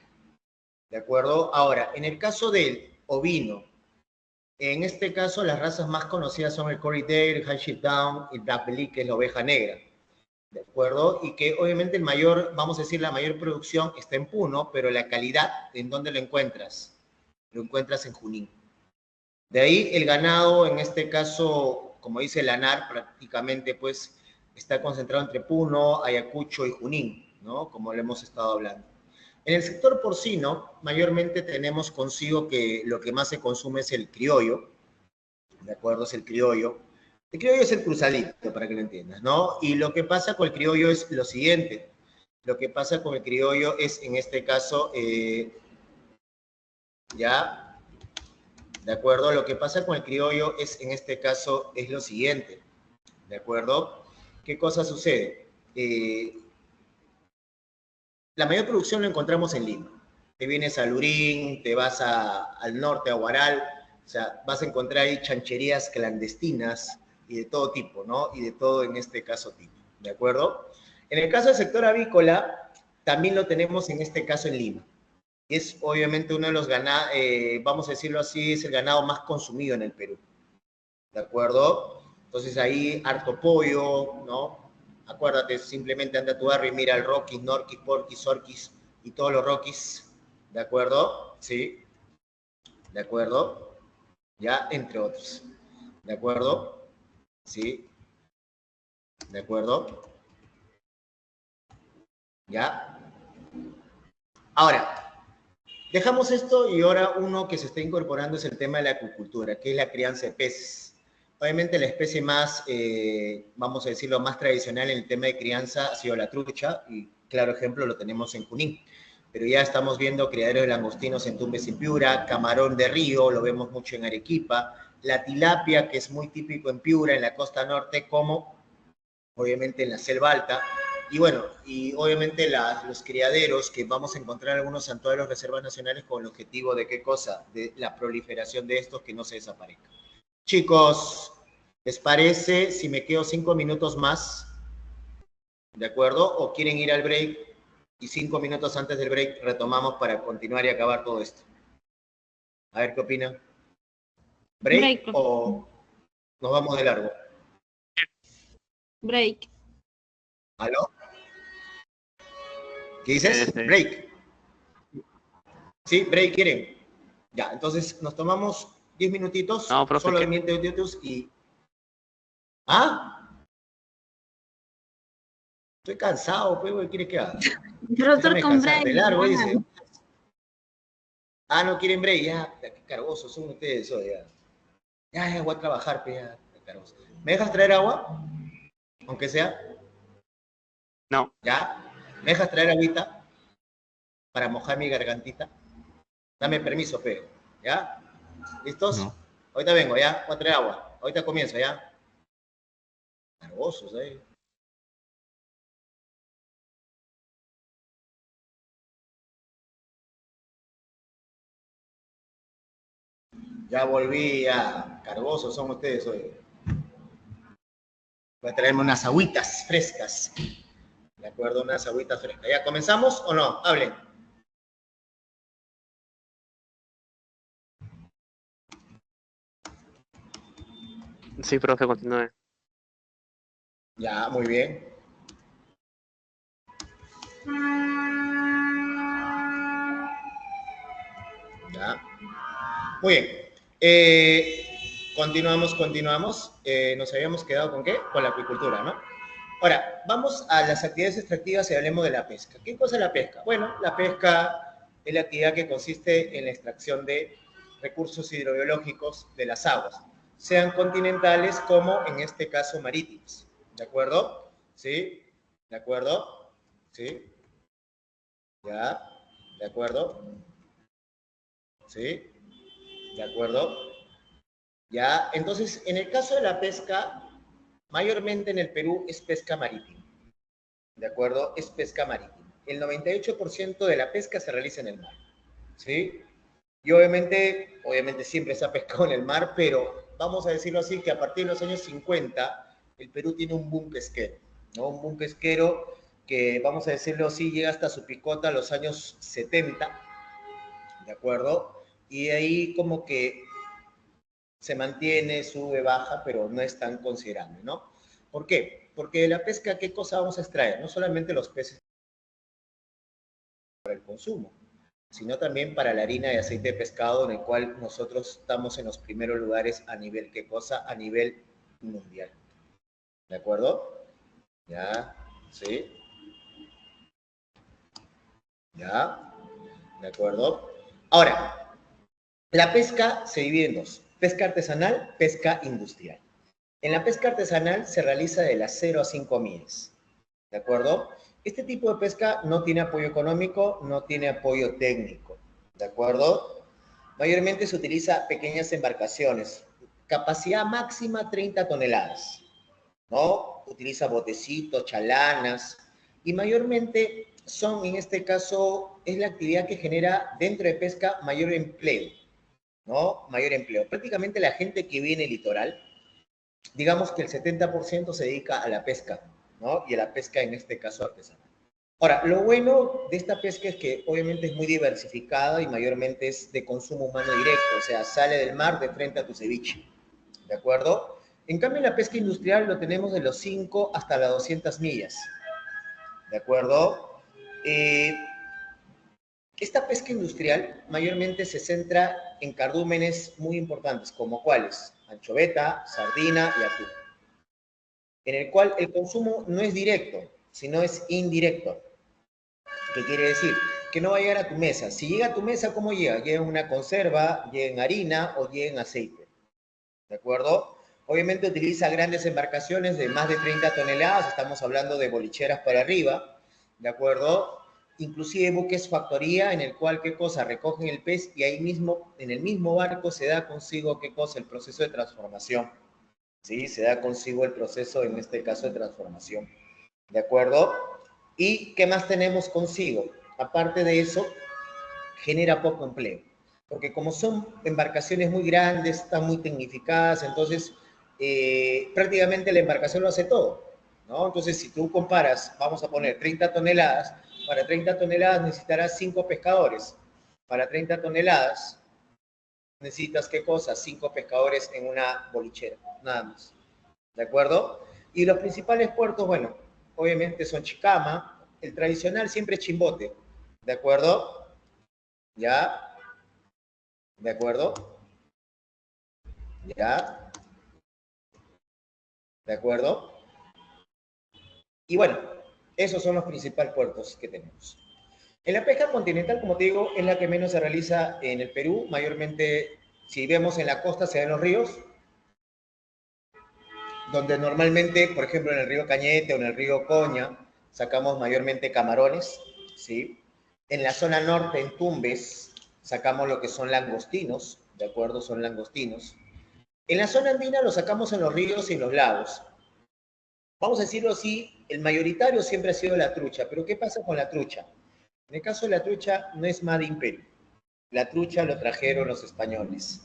A: ¿de acuerdo? Ahora, en el caso del ovino, en este caso las razas más conocidas son el Corriedale, el Hampshire Down y Black Belly, que es la oveja negra, ¿de acuerdo? Y que obviamente el mayor, vamos a decir, la mayor producción está en Puno, pero la calidad, ¿en dónde lo encuentras? Lo encuentras en Junín. De ahí el ganado, en este caso, como dice la ANAR, prácticamente pues está concentrado entre Puno, Ayacucho y Junín, ¿no? Como le hemos estado hablando. En el sector porcino, mayormente tenemos consigo que lo que más se consume es el criollo, ¿de acuerdo? Es el criollo. El criollo es el cruzadito, para que lo entiendas, ¿no? Y lo que pasa con el criollo es lo siguiente. Lo que pasa con el criollo es, en este caso, ya, ¿de acuerdo? Lo que pasa con el criollo es, en este caso, es lo siguiente, ¿de acuerdo? ¿Qué cosa sucede? La mayor producción lo encontramos en Lima. Te vienes a Lurín, te vas al norte, a Huaral, o sea, vas a encontrar ahí chancherías clandestinas y de todo tipo, ¿no? Y de todo, en este caso, tipo, ¿de acuerdo? En el caso del sector avícola, también lo tenemos en este caso en Lima. Es obviamente uno de los ganados, vamos a decirlo así, es el ganado más consumido en el Perú, ¿de acuerdo? Entonces ahí harto pollo, ¿no? Acuérdate, simplemente anda a tu barrio y mira el Rockies, Norquis, Porquis, Orquis y todos los Rockies, ¿de acuerdo? Sí, ¿de acuerdo? Ya, entre otros, ¿de acuerdo? Sí, ¿de acuerdo? Ya. Ahora, dejamos esto y ahora uno que se está incorporando es el tema de la acuicultura, que es la crianza de peces. Obviamente la especie más, vamos a decirlo, más tradicional en el tema de crianza ha sido la trucha, y claro ejemplo lo tenemos en Junín. Pero ya estamos viendo criaderos de langostinos en Tumbes y Piura, camarón de río, lo vemos mucho en Arequipa, la tilapia, que es muy típico en Piura, en la costa norte, como obviamente en la selva alta, y bueno, y obviamente los criaderos, que vamos a encontrar algunos en todas las reservas nacionales con el objetivo de qué cosa, de la proliferación de estos, que no se desaparezcan. Chicos, ¿les parece si me quedo 5 minutos más? ¿De acuerdo? ¿O quieren ir al break? Y 5 minutos antes del break retomamos para continuar y acabar todo esto. A ver qué opinan. ¿Break
C: Break.
A: o nos vamos de largo?
C: Break.
A: ¿Aló? ¿Qué dices?
B: Sí.
A: Break. ¿Sí? ¿Break quieren? Ya, entonces nos tomamos 10 minutitos,
B: No, profe,
A: solo de
B: ¿qué?
A: minutos y... ¿Ah? Estoy cansado, pues, ¿qué quieres que haga?
C: Profesor,
A: Déjame
C: con
A: descansar.
C: break.
A: De largo,
C: ya.
A: dice. Ah, no quieren break, ya. Qué cargosos son ustedes hoy, ya. Ya, voy a trabajar, pues, ya. Qué cargosos. ¿Me dejas traer agua? Aunque sea,
B: No.
A: ¿ya? ¿Me dejas traer agüita para mojar mi gargantita? Dame permiso, Pedro, ¿ya? ¿Listos?
B: No.
A: Ahorita vengo, ¿ya? Voy a traer agua. Ahorita comienzo, ¿ya? Cargosos, ¿eh? Ya volví, ya. Cargosos son ustedes hoy. Voy a traerme unas agüitas frescas. ¿De acuerdo? Unas agüitas frescas. ¿Ya comenzamos o no? Hablen.
B: Sí, profe, continúe.
A: Ya, muy bien. Ya. Muy bien. Continuamos. Nos habíamos quedado con qué? Con la acuicultura, ¿no? Ahora, vamos a las actividades extractivas y hablemos de la pesca. ¿Qué cosa es la pesca? Bueno, la pesca es la actividad que consiste en la extracción de recursos hidrobiológicos de las aguas, sean continentales como en este caso marítimos. ¿De acuerdo? ¿Sí? ¿De acuerdo? ¿Sí? ¿Ya? ¿De acuerdo? ¿Sí? ¿De acuerdo? ¿Ya? Entonces, en el caso de la pesca, mayormente en el Perú es pesca marítima. ¿De acuerdo? Es pesca marítima. El 98% de la pesca se realiza en el mar. ¿Sí? Y obviamente siempre se ha pescado en el mar, pero vamos a decirlo así, que a partir de los años 50, el Perú tiene un boom pesquero, ¿no? Un boom pesquero que, vamos a decirlo así, llega hasta su picota a los años 70, ¿de acuerdo? Y de ahí como que se mantiene, sube, baja, pero no es tan considerable, ¿no? ¿Por qué? Porque de la pesca, ¿qué cosa vamos a extraer? No solamente los peces para el consumo, sino también para la harina y aceite de pescado, en el cual nosotros estamos en los primeros lugares a nivel, ¿qué cosa? A nivel mundial. ¿De acuerdo? ¿Ya? ¿Sí? ¿Ya? ¿De acuerdo? Ahora, la pesca se divide en dos: pesca artesanal, pesca industrial. En la pesca artesanal se realiza de las 0 a 5 millas, ¿de acuerdo? Este tipo de pesca no tiene apoyo económico, no tiene apoyo técnico, ¿de acuerdo? Mayormente se utiliza pequeñas embarcaciones, capacidad máxima 30 toneladas, ¿no? Utiliza botecitos, chalanas, y mayormente son, en este caso, es la actividad que genera dentro de pesca mayor empleo, ¿no? Mayor empleo. Prácticamente la gente que viene el litoral, digamos que el 70% se dedica a la pesca, ¿no? Y a la pesca en este caso artesanal. Ahora, lo bueno de esta pesca es que obviamente es muy diversificada y mayormente es de consumo humano directo, o sea, sale del mar de frente a tu ceviche, ¿de acuerdo? En cambio, la pesca industrial lo tenemos de los 5 hasta las 200 millas, ¿de acuerdo? Eh, Esta pesca industrial mayormente se centra en cardúmenes muy importantes, como cuáles: anchoveta, sardina y atún, en el cual el consumo no es directo, sino es indirecto. ¿Qué quiere decir? Que no va a llegar a tu mesa. Si llega a tu mesa, ¿cómo llega? Llega en una conserva, llega en harina o llega en aceite. ¿De acuerdo? Obviamente utiliza grandes embarcaciones de más de 30 toneladas, estamos hablando de bolicheras para arriba, ¿de acuerdo? Inclusive buques factoría en el cual, ¿qué cosa? Recogen el pez y ahí mismo, en el mismo barco, se da consigo, ¿qué cosa? El proceso de transformación, ¿sí? Se da consigo el proceso, en este caso, de transformación, ¿de acuerdo? ¿Y qué más tenemos consigo? Aparte de eso, genera poco empleo, porque como son embarcaciones muy grandes, están muy tecnificadas, entonces prácticamente la embarcación lo hace todo, ¿no? Entonces, si tú comparas, vamos a poner 30 toneladas, para 30 toneladas necesitarás 5 pescadores, para 30 toneladas necesitas, ¿qué cosa? 5 pescadores en una bolichera, nada más, ¿de acuerdo? Y los principales puertos, bueno, obviamente son Chicama, el tradicional siempre es Chimbote, ¿de acuerdo? ¿Ya? ¿De acuerdo? ¿Ya? ¿De acuerdo? Y bueno, esos son los principales puertos que tenemos. En la pesca continental, como te digo, es la que menos se realiza en el Perú. Mayormente, si vemos en la costa, se ven los ríos. donde normalmente, por ejemplo, en el río Cañete o en el río Coña, sacamos mayormente camarones, ¿sí? En la zona norte, en Tumbes, sacamos lo que son langostinos, ¿de acuerdo? Son langostinos. En la zona andina lo sacamos en los ríos y en los lagos. Vamos a decirlo así, el mayoritario siempre ha sido la trucha, pero ¿qué pasa con la trucha? En el caso de la trucha, no es Made in Perú. La trucha lo trajeron los españoles,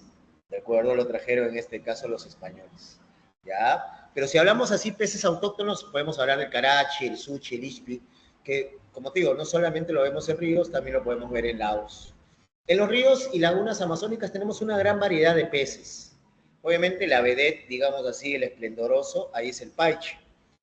A: ¿de acuerdo? Lo trajeron en este caso los españoles, ¿ya? Pero si hablamos así, peces autóctonos, podemos hablar del carache, el suchi, el ishpi, que, como te digo, no solamente lo vemos en ríos, también lo podemos ver en lagos. En los ríos y lagunas amazónicas tenemos una gran variedad de peces. Obviamente la vedette, digamos así, el esplendoroso, ahí es el paiche.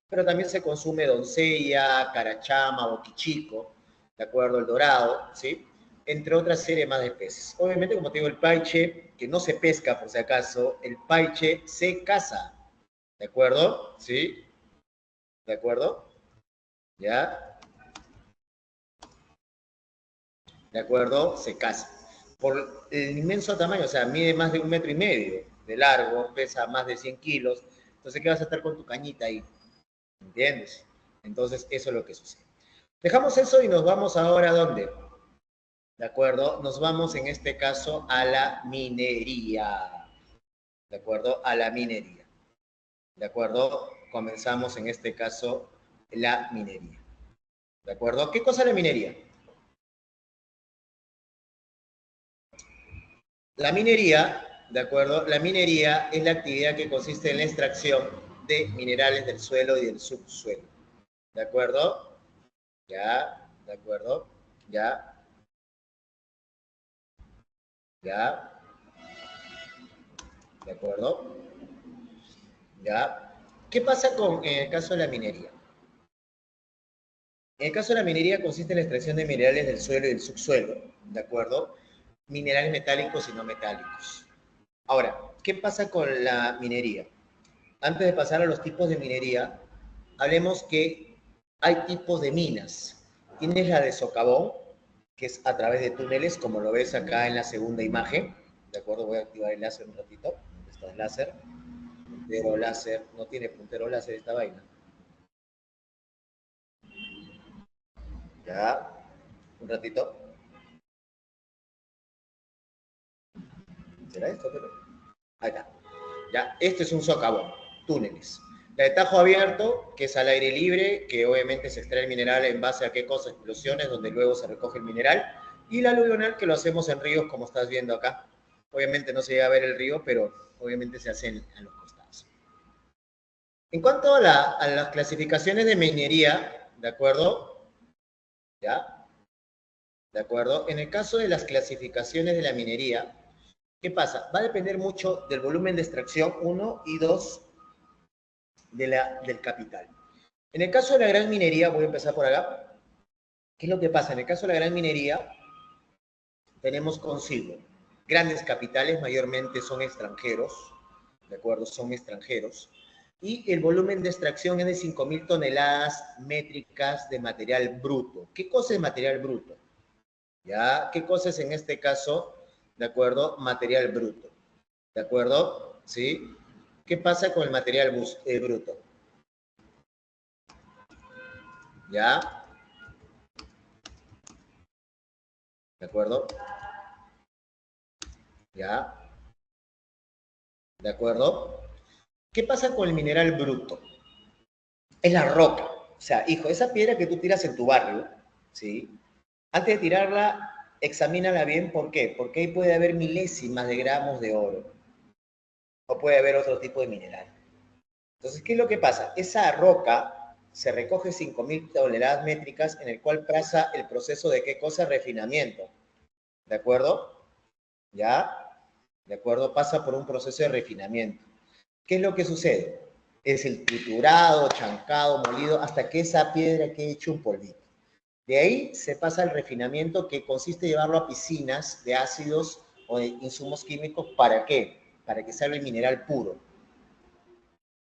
A: Pero también se consume doncella, carachama, boquichico, ¿de acuerdo? El dorado, ¿sí? Entre otras series más de peces. Obviamente, como te digo, el paiche, que no se pesca por si acaso, el paiche se caza, ¿de acuerdo? ¿Sí? ¿De acuerdo? ¿Ya? ¿De acuerdo? Se caza. Por el inmenso tamaño, o sea, mide más de 1,5 metros de largo, pesa más de 100 kilos, entonces, ¿qué vas a estar con tu cañita ahí? ¿Entiendes? Entonces, eso es lo que sucede. Dejamos eso y nos vamos ahora ¿a dónde? ¿De acuerdo? Nos vamos en este caso a la minería. ¿De acuerdo? A la minería. ¿De acuerdo? Comenzamos en este caso la minería. ¿De acuerdo? ¿Qué cosa es la minería? La minería, ¿de acuerdo? La minería es la actividad que consiste en la extracción de minerales del suelo y del subsuelo. ¿De acuerdo? Ya, ¿de acuerdo? Ya, ya, ¿de acuerdo? Ya. ¿Qué pasa en el caso de la minería? En el caso de la minería consiste en la extracción de minerales del suelo y del subsuelo, ¿de acuerdo? Minerales metálicos y no metálicos. Ahora, ¿qué pasa con la minería? Antes de pasar a los tipos de minería, hablemos que hay tipos de minas. Tienes la de socavón, que es a través de túneles, como lo ves acá en la segunda imagen. ¿De acuerdo? Voy a activar el láser un ratito. ¿Dónde está el láser? Puntero láser. No tiene puntero láser esta vaina. Ya. Un ratito. ¿Será esto? Pero... Ahí está. Ya. Este es un socavón. Túneles. La de tajo abierto, que es al aire libre, que obviamente se extrae el mineral en base a qué cosa, explosiones, donde luego se recoge el mineral. Y la aluvional, que lo hacemos en ríos, como estás viendo acá. Obviamente no se llega a ver el río, pero obviamente se hace a los costados. En cuanto a las clasificaciones de minería, ¿de acuerdo? ¿Ya? ¿De acuerdo? En el caso de las clasificaciones de la minería, ¿qué pasa? Va a depender mucho del volumen de extracción, 1, y 2, del capital. En el caso de la gran minería, voy a empezar por acá. ¿Qué es lo que pasa? En el caso de la gran minería, tenemos consigo grandes capitales, mayormente son extranjeros, ¿de acuerdo? Son extranjeros. Y el volumen de extracción es de 5.000 toneladas métricas de material bruto. ¿Qué cosa es material bruto? ¿Ya? ¿Qué cosa es en este caso? ¿De acuerdo? Material bruto. ¿De acuerdo? ¿Sí? ¿Qué pasa con el material bruto? ¿Ya? ¿De acuerdo? ¿Ya? ¿De acuerdo? ¿Qué pasa con el mineral bruto? Es la roca. O sea, hijo, esa piedra que tú tiras en tu barrio, ¿sí? Antes de tirarla, examínala bien. ¿Por qué? Porque ahí puede haber milésimas de gramos de oro. O puede haber otro tipo de mineral. Entonces, ¿qué es lo que pasa? Esa roca se recoge 5.000 toneladas métricas en el cual pasa el proceso de ¿qué cosa? Refinamiento. ¿De acuerdo? ¿Ya? ¿De acuerdo? Pasa por un proceso de refinamiento. ¿Qué es lo que sucede? Es el triturado, chancado, molido, hasta que esa piedra quede hecho un polvito. De ahí se pasa al refinamiento, que consiste en llevarlo a piscinas de ácidos o de insumos químicos. ¿Para qué? Para que salga el mineral puro.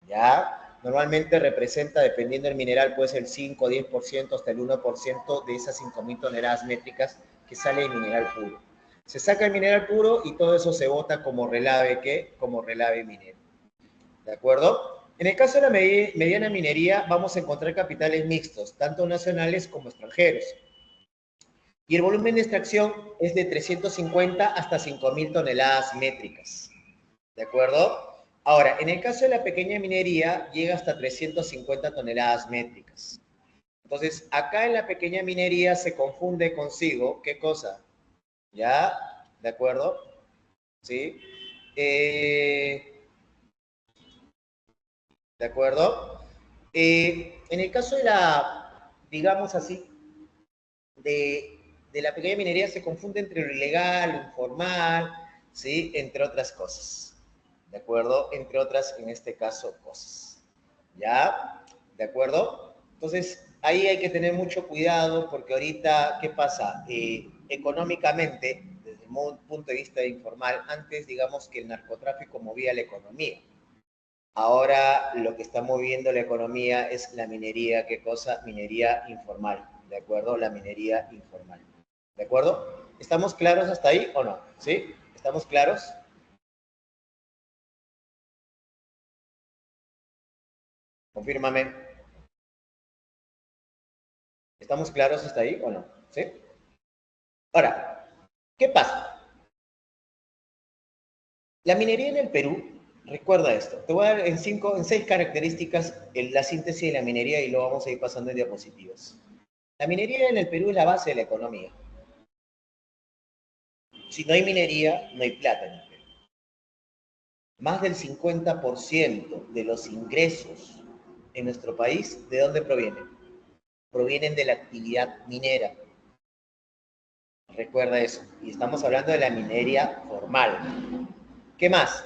A: ¿Ya? Normalmente representa, dependiendo del mineral, puede ser el 5, 10%, hasta el 1% de esas 5.000 toneladas métricas que sale de mineral puro. Se saca el mineral puro y todo eso se bota como relave, ¿qué? Como relave minero. ¿De acuerdo? En el caso de la mediana minería, vamos a encontrar capitales mixtos, tanto nacionales como extranjeros. Y el volumen de extracción es de 350 hasta 5.000 toneladas métricas. ¿De acuerdo? Ahora, en el caso de la pequeña minería, llega hasta 350 toneladas métricas. Entonces, acá en la pequeña minería se confunde consigo, ¿qué cosa? ¿Ya? ¿De acuerdo? ¿Sí? ¿De acuerdo? En el caso de la, digamos así, de la pequeña minería se confunde entre lo ilegal, lo informal, ¿sí? Entre otras cosas. ¿De acuerdo? Entre otras, en este caso, cosas. ¿Ya? ¿De acuerdo? Entonces, ahí hay que tener mucho cuidado porque ahorita, ¿qué pasa? Económicamente, desde el punto de vista informal, antes digamos que el narcotráfico movía la economía. Ahora lo que está moviendo la economía es la minería, ¿qué cosa? Minería informal, ¿de acuerdo? La minería informal, ¿de acuerdo? ¿Estamos claros hasta ahí o no? ¿Sí? ¿Estamos claros? Confírmame. ¿Estamos claros hasta ahí o no? ¿Sí? Ahora, ¿qué pasa? La minería en el Perú, recuerda esto, te voy a dar en 6 características la síntesis de la minería y lo vamos a ir pasando en diapositivas. La minería en el Perú es la base de la economía. Si no hay minería, no hay plata en el Perú. Más del 50% de los ingresos en nuestro país, ¿de dónde provienen? Provienen de la actividad minera. Recuerda eso. Y estamos hablando de la minería formal. ¿Qué más?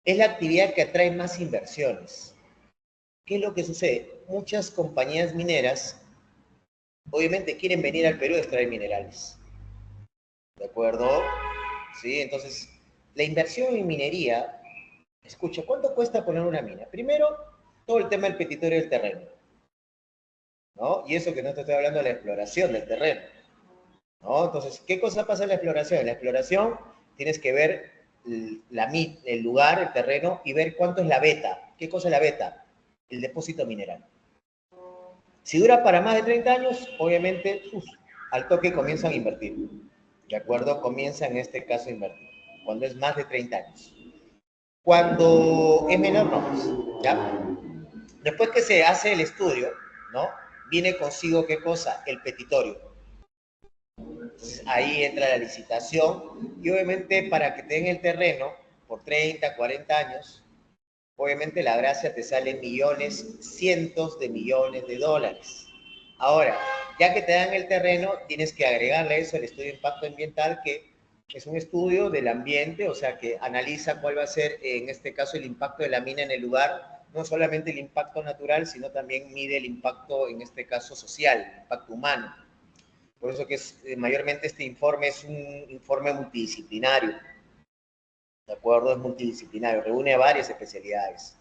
A: Es la actividad que atrae más inversiones. ¿Qué es lo que sucede? Muchas compañías mineras, obviamente, quieren venir al Perú a extraer minerales. ¿De acuerdo? Sí, entonces, la inversión en minería, escucha, ¿cuánto cuesta poner una mina? Primero, todo el tema del petitorio del terreno, ¿no? Y eso que no te estoy hablando de la exploración del terreno, ¿no? Entonces, ¿qué cosa pasa en la exploración? En la exploración tienes que ver el lugar, el terreno, y ver cuánto es la beta. ¿Qué cosa es la beta? El depósito mineral. Si dura para más de 30 años, obviamente, al toque comienzan a invertir. ¿De acuerdo? Comienzan en este caso a invertir. Cuando es más de 30 años. Cuando es menor, no, pues, ¿ya? Después que se hace el estudio, ¿no? Viene consigo, ¿qué cosa? El petitorio. Entonces, ahí entra la licitación y obviamente para que te den el terreno por 30, 40 años, obviamente la gracia te sale millones, cientos de millones de dólares. Ahora, ya que te dan el terreno, tienes que agregarle a eso el estudio de impacto ambiental, que es un estudio del ambiente, o sea, que analiza cuál va a ser, en este caso, el impacto de la mina en el lugar, no solamente el impacto natural, sino también mide el impacto, en este caso, social, el impacto humano. Por eso que mayormente este informe es un informe multidisciplinario, ¿de acuerdo? Es multidisciplinario, reúne a varias especialidades,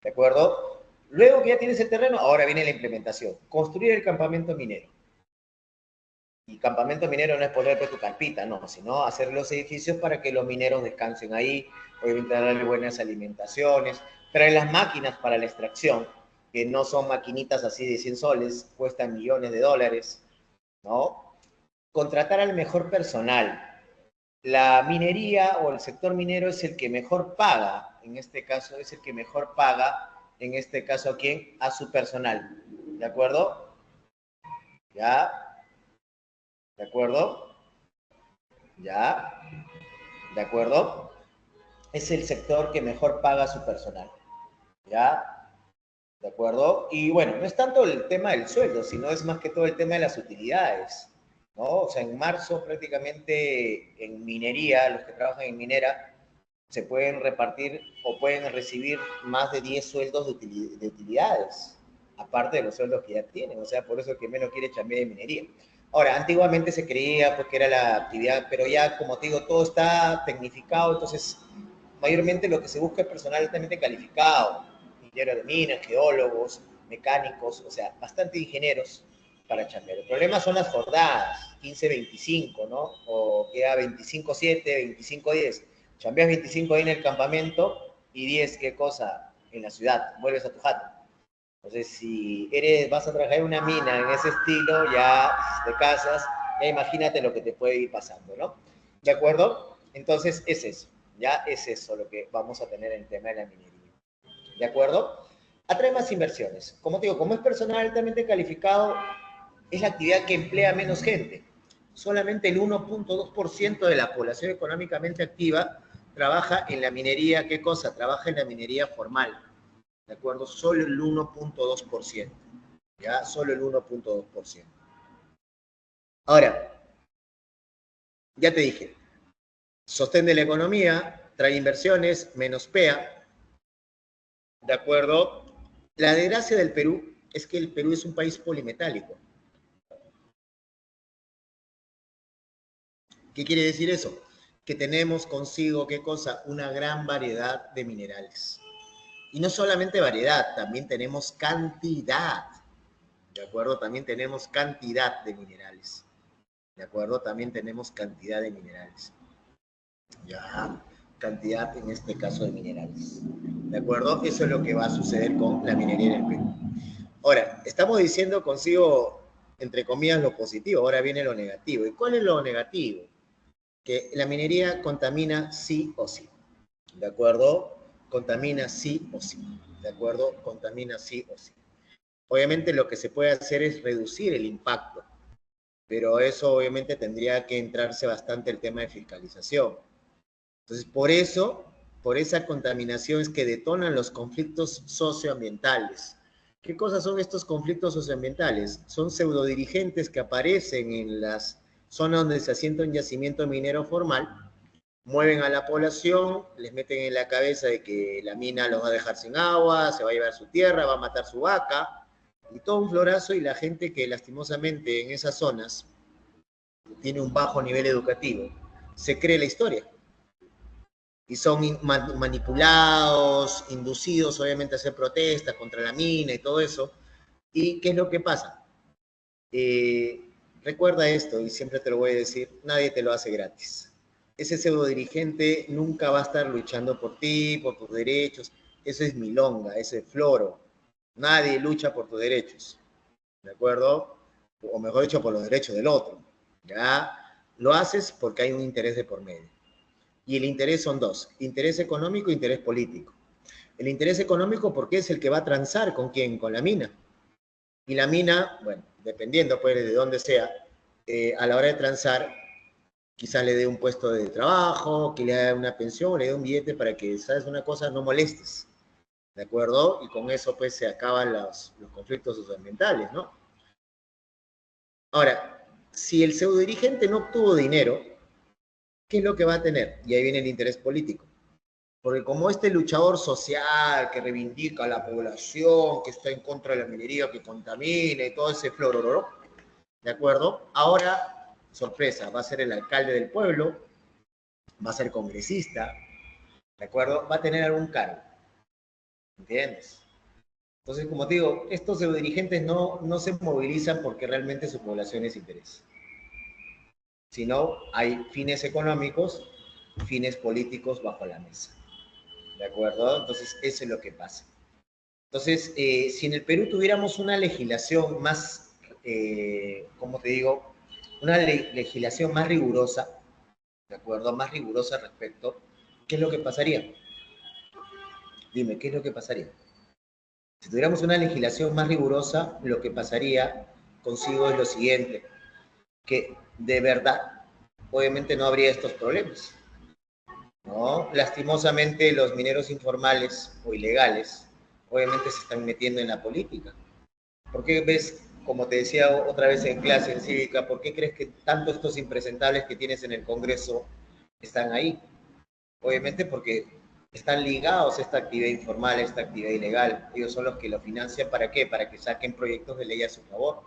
A: ¿de acuerdo? Luego que ya tienes el terreno, ahora viene la implementación. Construir el campamento minero. Y campamento minero no es ponerte tu carpita, no, sino hacer los edificios para que los mineros descansen ahí, obviamente darle buenas alimentaciones, traer las máquinas para la extracción, que no son maquinitas así de 100 soles, cuestan millones de dólares, ¿no? Contratar al mejor personal. La minería o el sector minero es el que mejor paga, en este caso es el que mejor paga, en este caso, ¿a quién? A su personal, ¿de acuerdo? ¿Ya? ¿De acuerdo? ¿Ya? ¿De acuerdo? Es el sector que mejor paga a su personal, ¿ya? ¿De acuerdo? Y bueno, no es tanto el tema del sueldo, sino es más que todo el tema de las utilidades, ¿no? O sea, en marzo prácticamente en minería, los que trabajan en minera, se pueden repartir o pueden recibir más de 10 sueldos de utilidades, aparte de los sueldos que ya tienen, o sea, por eso el que menos quiere chambear de minería. Ahora, antiguamente se creía pues, que era la actividad, pero ya, como te digo, todo está tecnificado, entonces mayormente lo que se busca es personal altamente calificado, ingenieros de minas, geólogos, mecánicos, o sea, bastante ingenieros para chambear. El problema son las jornadas, 15-25, ¿no? O queda 25-7, 25-10. Chambeas 25 ahí en el campamento y 10, ¿qué cosa? en la ciudad, vuelves a tu jato. Entonces, si vas a trabajar en una mina en ese estilo, ya te casas, ya imagínate lo que te puede ir pasando, ¿no? ¿De acuerdo? Entonces, es eso, ya es eso lo que vamos a tener en el tema de la minería. ¿De acuerdo? Atrae más inversiones. Como te digo, como es personal altamente calificado, es la actividad que emplea menos gente. Solamente el 1.2% de la población económicamente activa trabaja en la minería. ¿Qué cosa? Trabaja en la minería formal. ¿De acuerdo? Solo el 1.2%. ¿Ya? Solo el 1.2%. Ahora, ya te dije, sostén de la economía, trae inversiones, menospea. ¿De acuerdo? La desgracia del Perú es que el Perú es un país polimetálico. ¿Qué quiere decir eso? Que tenemos consigo, ¿qué cosa? Una gran variedad de minerales. Y no solamente variedad, también tenemos cantidad. ¿De acuerdo? También tenemos cantidad de minerales. ¿De acuerdo? También tenemos cantidad de minerales. Ya, cantidad en este caso de minerales. ¿De acuerdo? Eso es lo que va a suceder con la minería en el Perú. Ahora, estamos diciendo consigo, entre comillas, lo positivo, ahora viene lo negativo. ¿Y cuál es lo negativo? Que la minería contamina sí o sí. ¿De acuerdo? Contamina sí o sí. ¿De acuerdo? Contamina sí o sí. Obviamente lo que se puede hacer es reducir el impacto, pero eso obviamente tendría que entrarse bastante el tema de fiscalización. Entonces, por esa contaminación es que detonan los conflictos socioambientales. ¿Qué cosas son estos conflictos socioambientales? Son pseudodirigentes que aparecen en las zonas donde se asienta un yacimiento minero formal, mueven a la población, les meten en la cabeza de que la mina los va a dejar sin agua, se va a llevar su tierra, va a matar su vaca, y todo un florazo, y la gente que lastimosamente en esas zonas tiene un bajo nivel educativo, se cree la historia. Y son manipulados, inducidos obviamente a hacer protestas contra la mina y todo eso. ¿Y qué es lo que pasa? Recuerda esto, y siempre te lo voy a decir, nadie te lo hace gratis. Ese pseudo dirigente nunca va a estar luchando por ti, por tus derechos. Eso es milonga, eso es floro. Nadie lucha por tus derechos, ¿de acuerdo? O mejor dicho, por los derechos del otro. ¿Ya? Lo haces porque hay un interés de por medio. Y el interés son dos, interés económico e interés político. El interés económico porque es el que va a transar con quién, con la mina. Y la mina, bueno, dependiendo pues de dónde sea, a la hora de transar, quizás le dé un puesto de trabajo, que le dé una pensión, le dé un billete para que, ¿sabes una cosa? No molestes, ¿de acuerdo? Y con eso pues se acaban los conflictos socioambientales, ¿no? Ahora, si el pseudo dirigente no obtuvo dinero, ¿qué es lo que va a tener? Y ahí viene el interés político. Porque como este luchador social que reivindica a la población, que está en contra de la minería, que contamina y todo ese florororo, ¿de acuerdo? Ahora, sorpresa, va a ser el alcalde del pueblo, va a ser congresista, ¿de acuerdo? Va a tener algún cargo, ¿entiendes? Entonces, como te digo, estos dirigentes no se movilizan porque realmente su población les interesa, sino hay fines económicos, fines políticos bajo la mesa. ¿De acuerdo? Entonces, eso es lo que pasa. Entonces, si en el Perú tuviéramos una legislación más, ¿cómo te digo? Una legislación más rigurosa, ¿de acuerdo? Más rigurosa al respecto, ¿qué es lo que pasaría? Dime, ¿qué es lo que pasaría? Si tuviéramos una legislación más rigurosa, lo que pasaría consigo es lo siguiente, que de verdad, obviamente no habría estos problemas, ¿no? Lastimosamente, los mineros informales o ilegales obviamente se están metiendo en la política. ¿Por qué ves, como te decía otra vez en clase en cívica, por qué crees que tanto estos impresentables que tienes en el Congreso están ahí? Obviamente porque están ligados a esta actividad informal, a esta actividad ilegal. Ellos son los que lo financian, ¿para qué? Para que saquen proyectos de ley a su favor.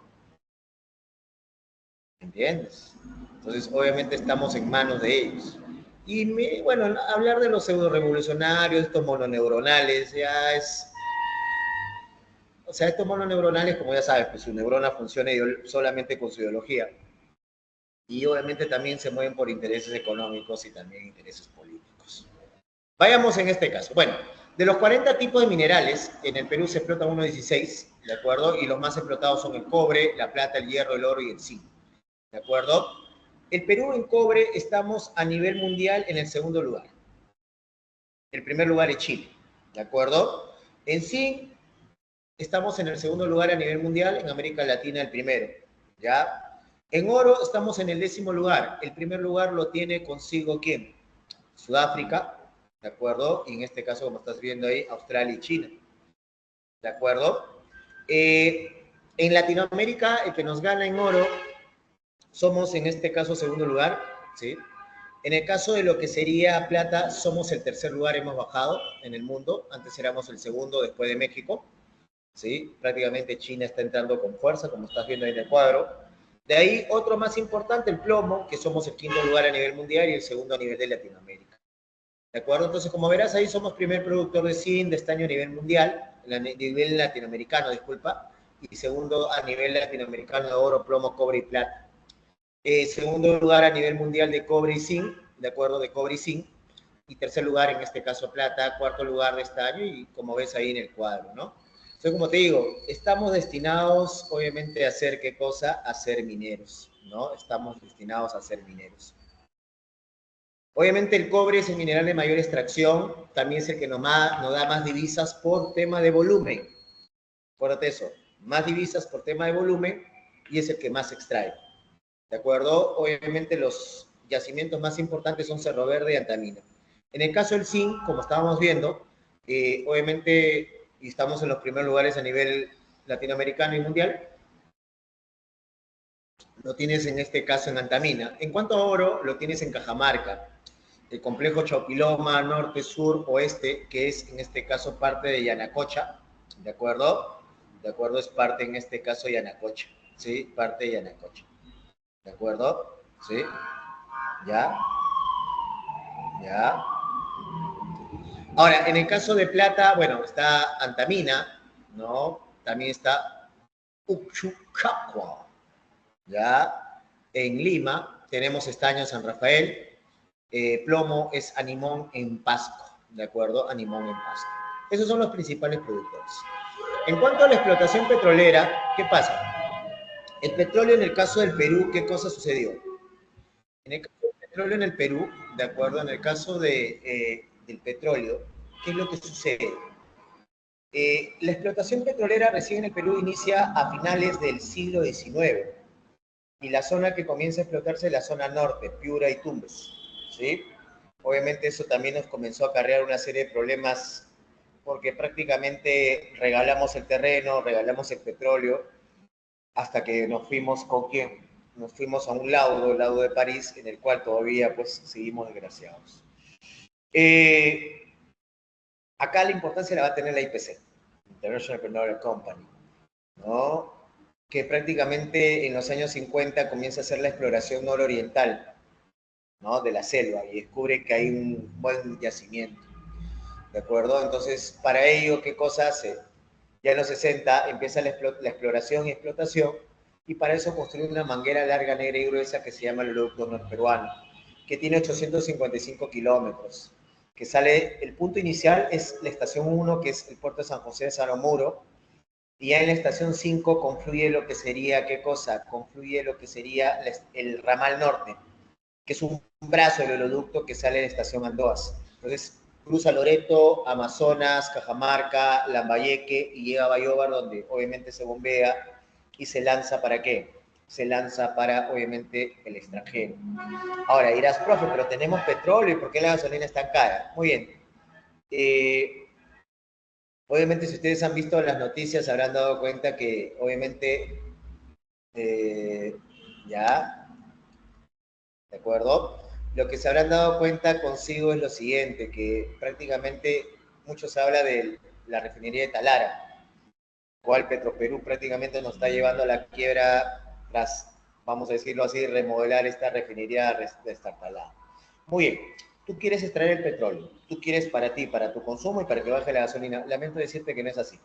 A: ¿Entiendes? Entonces, obviamente estamos en manos de ellos. Y bueno, hablar de los pseudo revolucionarios, estos mononeuronales, ya es. O sea, estos mononeuronales, como ya sabes, pues su neurona funciona solamente con su ideología. Y obviamente también se mueven por intereses económicos y también intereses políticos. Vayamos en este caso. Bueno, De los 40 tipos de minerales, en el Perú se explotan unos 16, ¿de acuerdo? Y los más explotados son el cobre, la plata, el hierro, el oro y el zinc, ¿de acuerdo? El Perú en cobre estamos a nivel mundial en el segundo lugar. El primer lugar es Chile, ¿de acuerdo? En zinc estamos en el segundo lugar a nivel mundial, en América Latina el primero, ¿ya? En oro estamos en el 10º lugar. El primer lugar lo tiene consigo, ¿quién? Sudáfrica, ¿de acuerdo? Y en este caso, como estás viendo ahí, Australia y China, ¿de acuerdo? En Latinoamérica, el que nos gana en oro, somos en este caso segundo lugar, ¿sí? En el caso de lo que sería plata, somos el tercer lugar, hemos bajado en el mundo. Antes éramos el segundo después de México, ¿sí? Prácticamente China está entrando con fuerza, como estás viendo ahí en el cuadro. De ahí, otro más importante, el plomo, que somos el 5º lugar a nivel mundial y el segundo a nivel de Latinoamérica. ¿De acuerdo? Entonces, como verás, ahí somos primer productor de zinc, de estaño a nivel mundial, a nivel latinoamericano, disculpa, y segundo a nivel latinoamericano de oro, plomo, cobre y plata. Segundo lugar a nivel mundial de cobre y zinc, ¿de acuerdo? De cobre y zinc. Y tercer lugar, en este caso, plata. Cuarto lugar de estaño y como ves ahí en el cuadro, ¿no? Entonces, como te digo, estamos destinados, obviamente, a hacer, ¿qué cosa? A ser mineros, ¿no? Estamos destinados a ser mineros. Obviamente el cobre es el mineral de mayor extracción, también es el que nos da más divisas por tema de volumen. Acuérdate eso, más divisas por tema de volumen y es el que más extrae. ¿De acuerdo? Obviamente los yacimientos más importantes son Cerro Verde y Antamina. En el caso del zinc, como estábamos viendo, obviamente estamos en los primeros lugares a nivel latinoamericano y mundial. Lo tienes en este caso en Antamina. En cuanto a oro, lo tienes en Cajamarca. El complejo Chaupiloma, norte, sur, oeste, que es en este caso parte de Yanacocha, ¿de acuerdo? De acuerdo, es parte en este caso de Yanacocha, ¿sí? Parte de Yanacocha, ¿de acuerdo? ¿Sí? ¿Ya? ¿Ya? Ahora, en el caso de plata, bueno, está Antamina, ¿no? También está Uchucapua, ¿ya? En Lima tenemos estaño San Rafael, plomo es Animón en Pasco, ¿de acuerdo? Animón en Pasco. Esos son los principales productores. En cuanto a la explotación petrolera, ¿qué pasa? El petróleo en el caso del Perú, ¿qué cosa sucedió? En el caso del petróleo en el Perú, ¿de acuerdo? En el caso del petróleo, ¿qué es lo que sucede? La explotación petrolera recién en el Perú inicia a finales del siglo XIX y la zona que comienza a explotarse es la zona norte, Piura y Tumbes, ¿sí? Obviamente eso también nos comenzó a acarrear una serie de problemas porque prácticamente regalamos el terreno, regalamos el petróleo, hasta que nos fuimos con quién? Nos fuimos a un laudo, el laudo de París, en el cual todavía pues seguimos desgraciados. Acá la importancia la va a tener la IPC, International Petroleum Company, ¿no? Que prácticamente en los años 50 comienza a hacer la exploración nororiental, ¿no? De la selva y descubre que hay un buen yacimiento, ¿de acuerdo? Entonces, para ello, ¿qué cosa hace? Ya en los 60 empieza la exploración y explotación y para eso construye una manguera larga, negra y gruesa que se llama el oleoducto norperuano, que tiene 855 kilómetros, que sale, el punto inicial es la estación 1, que es el puerto de San José de Salomuro, y ya en la estación 5 confluye lo que sería, ¿qué cosa? Confluye lo que sería el ramal norte, que es un brazo del oleoducto que sale de la estación Andoas. Entonces, cruza Loreto, Amazonas, Cajamarca, Lambayeque y llega a Bayóvar, donde obviamente se bombea y se lanza ¿para qué? Se lanza para, obviamente, el extranjero. Ahora dirás, profe, pero tenemos petróleo, ¿y por qué la gasolina es tan cara? Muy bien. Obviamente, si ustedes han visto las noticias, habrán dado cuenta que, obviamente, ya, ¿de acuerdo? Lo que se habrán dado cuenta consigo es lo siguiente, que prácticamente mucho se habla de la refinería de Talara, cual Petroperú prácticamente nos está llevando a la quiebra tras, vamos a decirlo así, remodelar esta refinería destartalada. Muy bien, tú quieres extraer el petróleo, tú quieres para ti, para tu consumo y para que baje la gasolina. Lamento decirte que no es así.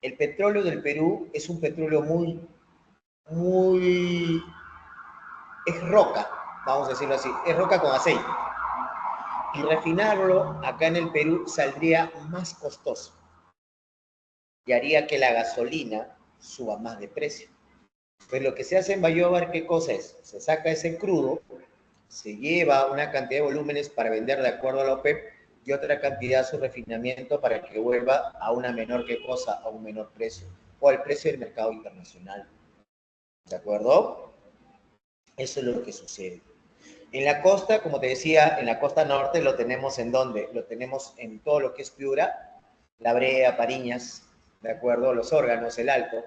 A: El petróleo del Perú es un petróleo es roca, vamos a decirlo así, es roca con aceite. Y refinarlo acá en el Perú saldría más costoso y haría que la gasolina suba más de precio. Pues lo que se hace en Bayobar, ¿qué cosa es? Se saca ese crudo, se lleva una cantidad de volúmenes para vender de acuerdo a la OPEP y otra cantidad a su refinamiento para que vuelva a una menor ¿qué cosa? A un menor precio o al precio del mercado internacional. ¿De acuerdo? Eso es lo que sucede. En la costa, como te decía, en la costa norte lo tenemos ¿en dónde? Lo tenemos en todo lo que es Piura, La Brea, Pariñas, ¿de acuerdo? Los órganos, el Alto,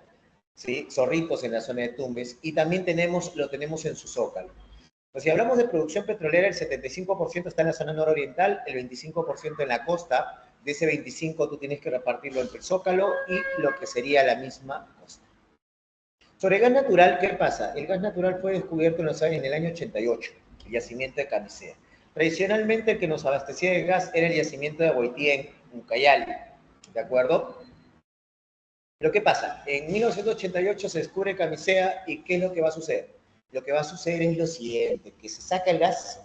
A: ¿sí? Zorritos en la zona de Tumbes, y también lo tenemos en su zócalo. Pues si hablamos de producción petrolera, el 75% está en la zona nororiental, el 25% en la costa. De ese 25% tú tienes que repartirlo entre el zócalo y lo que sería la misma costa. Sobre gas natural, ¿qué pasa? El gas natural fue descubierto en el año 88, el yacimiento de Camisea. Tradicionalmente el que nos abastecía de gas era el yacimiento de Boitía en Ucayali, ¿de acuerdo? Pero ¿qué pasa? En 1988 se descubre Camisea y ¿qué es lo que va a suceder? Lo que va a suceder es lo siguiente, que se saca el gas,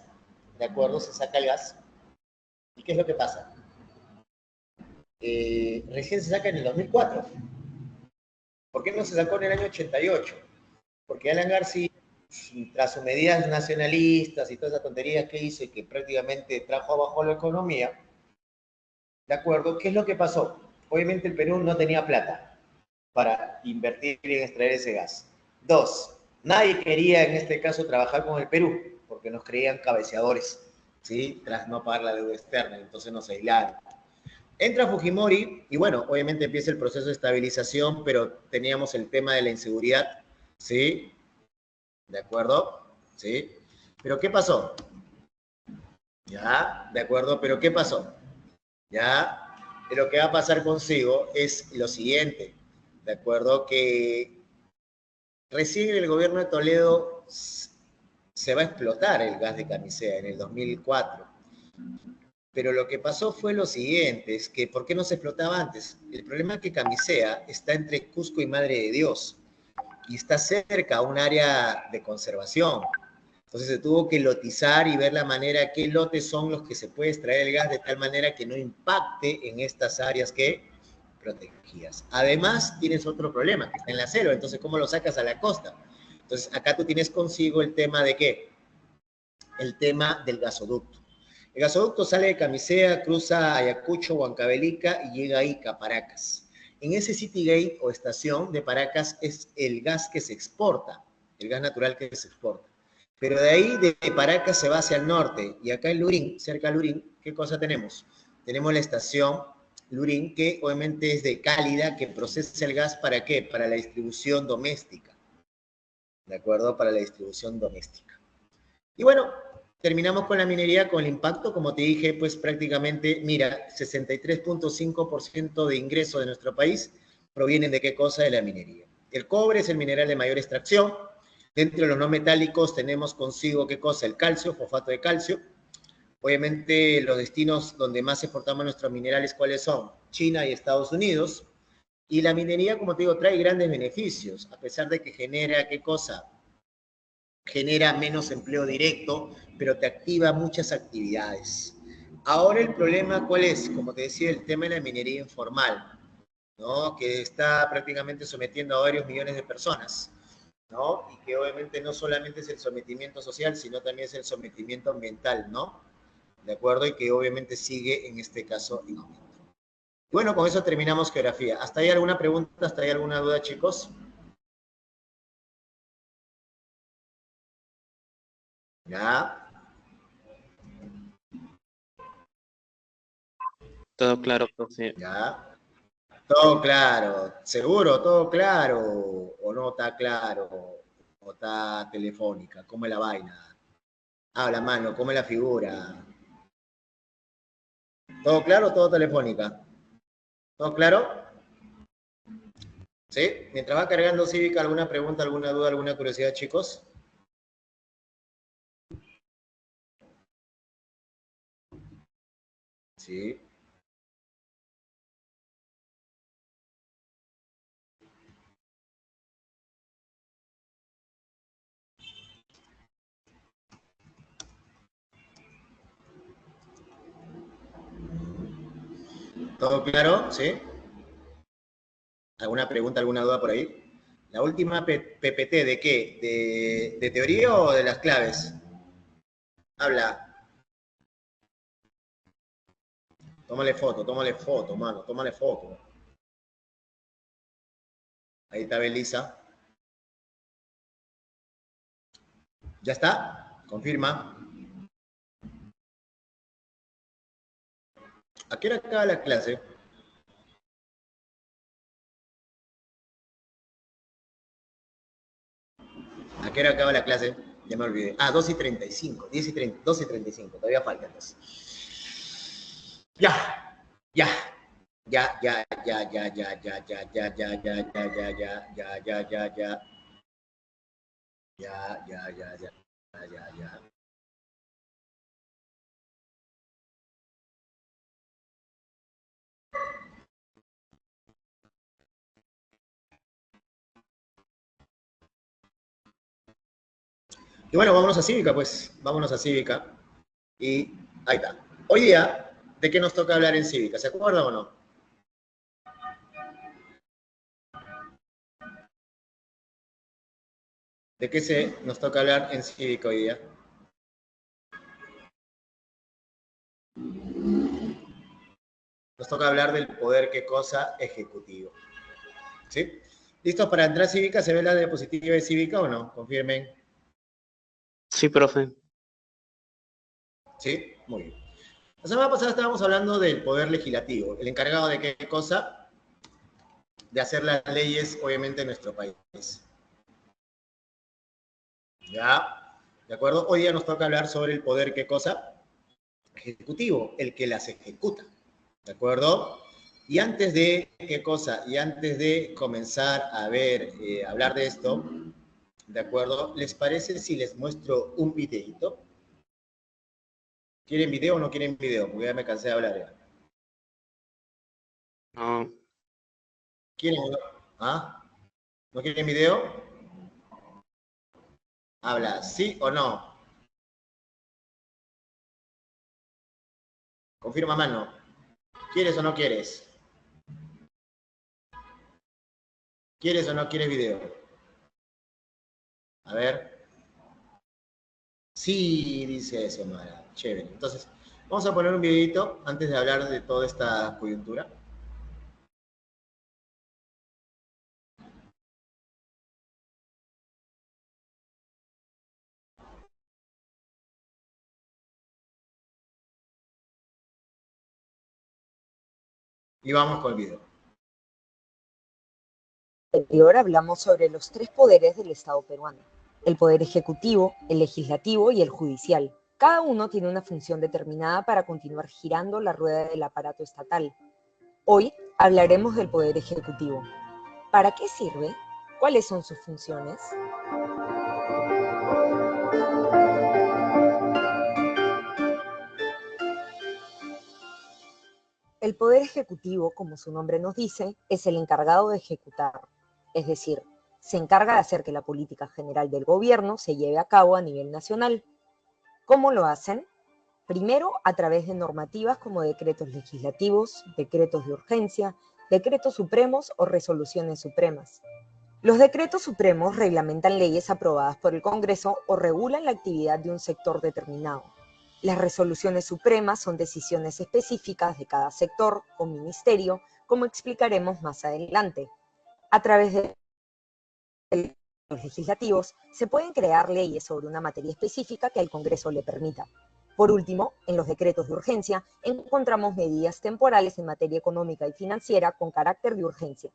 A: ¿de acuerdo? Se saca el gas. ¿Y qué es lo que pasa? Recién se saca en el 2004. ¿Por qué no se sacó en el año 88? Porque Alan García, tras sus medidas nacionalistas y todas esas tonterías que hizo y que prácticamente trajo abajo la economía, ¿de acuerdo? ¿Qué es lo que pasó? Obviamente el Perú no tenía plata para invertir en extraer ese gas. Dos, nadie quería en este caso trabajar con el Perú porque nos creían cabeceadores, ¿sí? Tras no pagar la deuda externa, entonces nos aislaron. Entra Fujimori y bueno, obviamente empieza el proceso de estabilización, pero teníamos el tema de la inseguridad, ¿sí? ¿De acuerdo? ¿Sí? Pero ¿qué pasó? Ya, ¿de acuerdo? Pero ¿qué pasó? Ya, lo que va a pasar consigo es lo siguiente, ¿de acuerdo? Que recién el gobierno de Toledo se va a explotar el gas de Camisea en el 2004. Pero lo que pasó fue lo siguiente, es que ¿por qué no se explotaba antes? El problema es que Camisea está entre Cusco y Madre de Dios y está cerca a un área de conservación. Entonces se tuvo que lotizar y ver la manera, qué lotes son los que se puede extraer el gas de tal manera que no impacte en estas áreas que protegidas. Además, tienes otro problema, que está en la selva, entonces, ¿cómo lo sacas a la costa? Entonces, acá tú tienes consigo el tema de ¿qué? El tema del gasoducto. El gasoducto sale de Camisea, cruza Ayacucho, Huancavelica y llega a Ica, Paracas. En ese city gate o estación de Paracas es el gas que se exporta, el gas natural que se exporta. Pero de ahí, de Paracas, se va hacia el norte. Y acá en Lurín, cerca de Lurín, ¿qué cosa tenemos? Tenemos la estación Lurín, que obviamente es de Cálida, que procesa el gas ¿para qué? Para la distribución doméstica. ¿De acuerdo? Para la distribución doméstica. Y bueno, terminamos con la minería, con el impacto, como te dije, pues prácticamente, mira, 63.5% de ingresos de nuestro país provienen de qué cosa, de la minería. El cobre es el mineral de mayor extracción. Dentro de los no metálicos tenemos consigo qué cosa, el calcio, fosfato de calcio. Obviamente los destinos donde más exportamos nuestros minerales, ¿cuáles son? China y Estados Unidos. Y la minería, como te digo, trae grandes beneficios, a pesar de que genera qué cosa, genera menos empleo directo, pero te activa muchas actividades. Ahora el problema, ¿cuál es? Como te decía, el tema de la minería informal, ¿no? Que está prácticamente sometiendo a varios millones de personas, ¿no? Y que obviamente no solamente es el sometimiento social, sino también es el sometimiento ambiental, ¿no? ¿De acuerdo? Y que obviamente sigue en este caso en aumento. Bueno, con eso terminamos geografía. ¿Hasta ahí alguna pregunta? ¿Hasta ahí alguna duda, chicos? Ya.
B: Todo claro, profe.
A: Ya. Todo claro, seguro, todo claro, o no está claro, o está telefónica, ¿cómo es la vaina? Habla, mano, ¿cómo es la figura? ¿Todo claro o todo telefónica? ¿Todo claro? ¿Sí? Mientras va cargando Cívica, ¿alguna pregunta, alguna duda, alguna curiosidad, chicos? Sí. ¿Todo claro? ¿Sí? ¿Alguna pregunta, alguna duda por ahí? ¿La última PPT de qué? ¿De teoría o de las claves? Habla. Tómale foto, mano, tómale foto. Ahí está Belisa. ¿Ya está? Confirma. ¿A qué hora acaba la clase? ¿A qué hora acaba la clase? Ya me olvidé. Ah, 2:35. 12:35. Todavía falta entonces. Ya, ya, ya, ya, ya, ya, ya, ya, ya, ya, ya, ya, ya, ya, ya, ya, ya, ya, ya. Ya, ya, ya, ya, ya, ya, ya. Y bueno, vámonos a Cívica, pues. Vámonos a Cívica. Y ahí está. Hoy día, ¿de qué nos toca hablar en Cívica? ¿Se acuerdan o no? ¿De qué nos toca hablar en Cívica hoy día? Nos toca hablar del poder, ¿qué cosa? Ejecutivo. ¿Sí? ¿Listos para entrar a Cívica? ¿Se ve la diapositiva de Cívica o no? Confirmen.
B: Sí, profe.
A: ¿Sí? Muy bien. La semana pasada estábamos hablando del poder legislativo, el encargado de qué cosa, de hacer las leyes, obviamente, en nuestro país. ¿Ya? ¿De acuerdo? Hoy día nos toca hablar sobre el poder, ¿qué cosa? Ejecutivo, el que las ejecuta. ¿De acuerdo? Y antes de, ¿qué cosa? Y antes de comenzar a ver, hablar de esto, ¿de acuerdo? ¿Les parece si les muestro un videito? ¿Quieren video o no quieren video? Porque ya me cansé de hablar ya.
B: No.
A: ¿Quieren? ¿Ah? ¿No quieren video? Habla, ¿sí o no? Confirma mano. ¿Quieres o no quieres? ¿Quieres o no quieres video? A ver. Sí, dice eso, Mara. Chévere. Entonces, vamos a poner un videito antes de hablar de toda esta coyuntura. Y vamos con el video.
D: Anterior hablamos sobre los tres poderes del Estado peruano: el poder ejecutivo, el legislativo y el judicial. Cada uno tiene una función determinada para continuar girando la rueda del aparato estatal. Hoy hablaremos del poder ejecutivo. ¿Para qué sirve? ¿Cuáles son sus funciones? El poder ejecutivo, como su nombre nos dice, es el encargado de ejecutar, es decir, se encarga de hacer que la política general del gobierno se lleve a cabo a nivel nacional. ¿Cómo lo hacen? Primero, a través de normativas como decretos legislativos, decretos de urgencia, decretos supremos o resoluciones supremas. Los decretos supremos reglamentan leyes aprobadas por el Congreso o regulan la actividad de un sector determinado. Las resoluciones supremas son decisiones específicas de cada sector o ministerio, como explicaremos más adelante. A través de los legislativos se pueden crear leyes sobre una materia específica que al Congreso le permita. Por último, en los decretos de urgencia encontramos medidas temporales en materia económica y financiera con carácter de urgencia.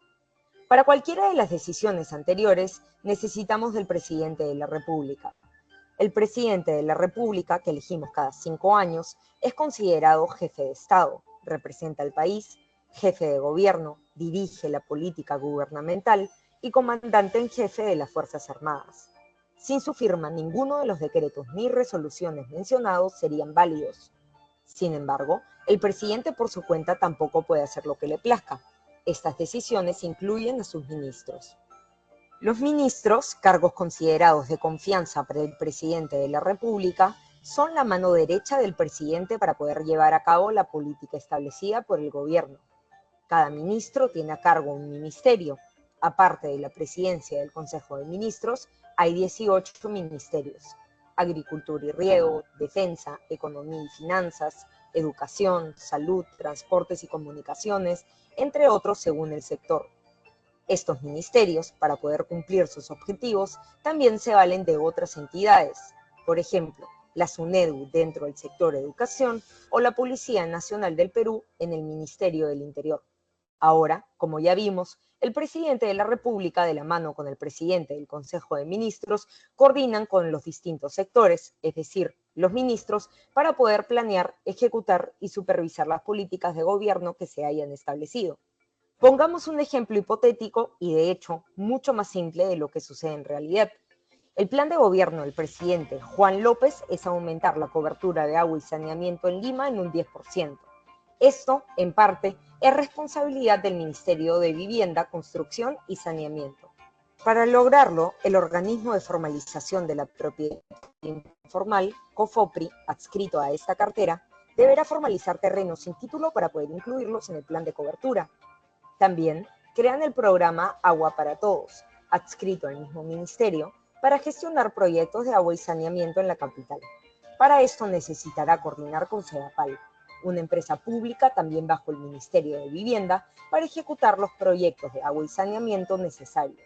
D: Para cualquiera de las decisiones anteriores necesitamos del presidente de la República. El presidente de la República, que elegimos cada 5 años, es considerado jefe de Estado, representa al país, jefe de gobierno, dirige la política gubernamental y comandante en jefe de las Fuerzas Armadas. Sin su firma, ninguno de los decretos ni resoluciones mencionados serían válidos. Sin embargo, el presidente por su cuenta tampoco puede hacer lo que le plazca. Estas decisiones incluyen a sus ministros. Los ministros, cargos considerados de confianza para el presidente de la República, son la mano derecha del presidente para poder llevar a cabo la política establecida por el gobierno. Cada ministro tiene a cargo un ministerio. Aparte de la presidencia del Consejo de Ministros, hay 18 ministerios: Agricultura y Riego, Defensa, Economía y Finanzas, Educación, Salud, Transportes y Comunicaciones, entre otros según el sector. Estos ministerios, para poder cumplir sus objetivos, también se valen de otras entidades, por ejemplo, la SUNEDU dentro del sector educación o la Policía Nacional del Perú en el Ministerio del Interior. Ahora, como ya vimos, el presidente de la República, de la mano con el presidente del Consejo de Ministros, coordinan con los distintos sectores, es decir, los ministros, para poder planear, ejecutar y supervisar las políticas de gobierno que se hayan establecido. Pongamos un ejemplo hipotético y, de hecho, mucho más simple de lo que sucede en realidad. El plan de gobierno del presidente Juan López es aumentar la cobertura de agua y saneamiento en Lima en un 10%. Esto, en parte, es responsabilidad del Ministerio de Vivienda, Construcción y Saneamiento. Para lograrlo, el organismo de formalización de la propiedad informal, COFOPRI, adscrito a esta cartera, deberá formalizar terrenos sin título para poder incluirlos en el plan de cobertura. También crean el programa Agua para Todos, adscrito al mismo ministerio, para gestionar proyectos de agua y saneamiento en la capital. Para esto necesitará coordinar con SEDAPAL, una empresa pública también bajo el Ministerio de Vivienda, para ejecutar los proyectos de agua y saneamiento necesarios.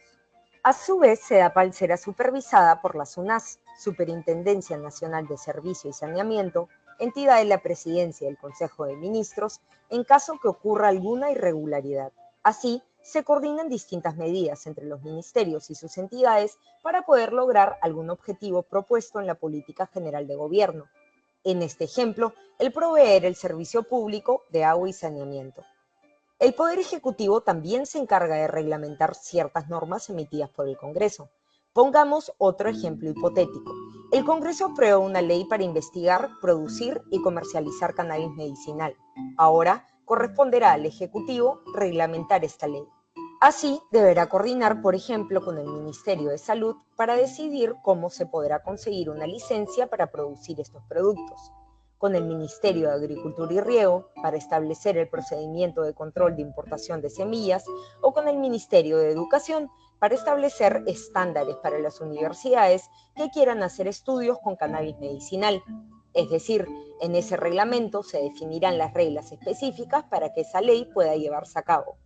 D: A su vez, SEDAPAL será supervisada por la SUNAS, Superintendencia Nacional de Servicio y Saneamiento, entidad de la Presidencia del Consejo de Ministros, en caso que ocurra alguna irregularidad. Así, se coordinan distintas medidas entre los ministerios y sus entidades para poder lograr algún objetivo propuesto en la política general de gobierno. En este ejemplo, el proveer el servicio público de agua y saneamiento. El Poder Ejecutivo también se encarga de reglamentar ciertas normas emitidas por el Congreso. Pongamos otro ejemplo hipotético. El Congreso aprueba una ley para investigar, producir y comercializar cannabis medicinal. Ahora corresponderá al Ejecutivo reglamentar esta ley. Así, deberá coordinar, por ejemplo, con el Ministerio de Salud para decidir cómo se podrá conseguir una licencia para producir estos productos, con el Ministerio de Agricultura y Riego para establecer el procedimiento de control de importación de semillas, o con el Ministerio de Educación para establecer estándares para las universidades que quieran hacer estudios con cannabis medicinal. Es decir, en ese reglamento se definirán las reglas específicas para que esa ley pueda llevarse a cabo.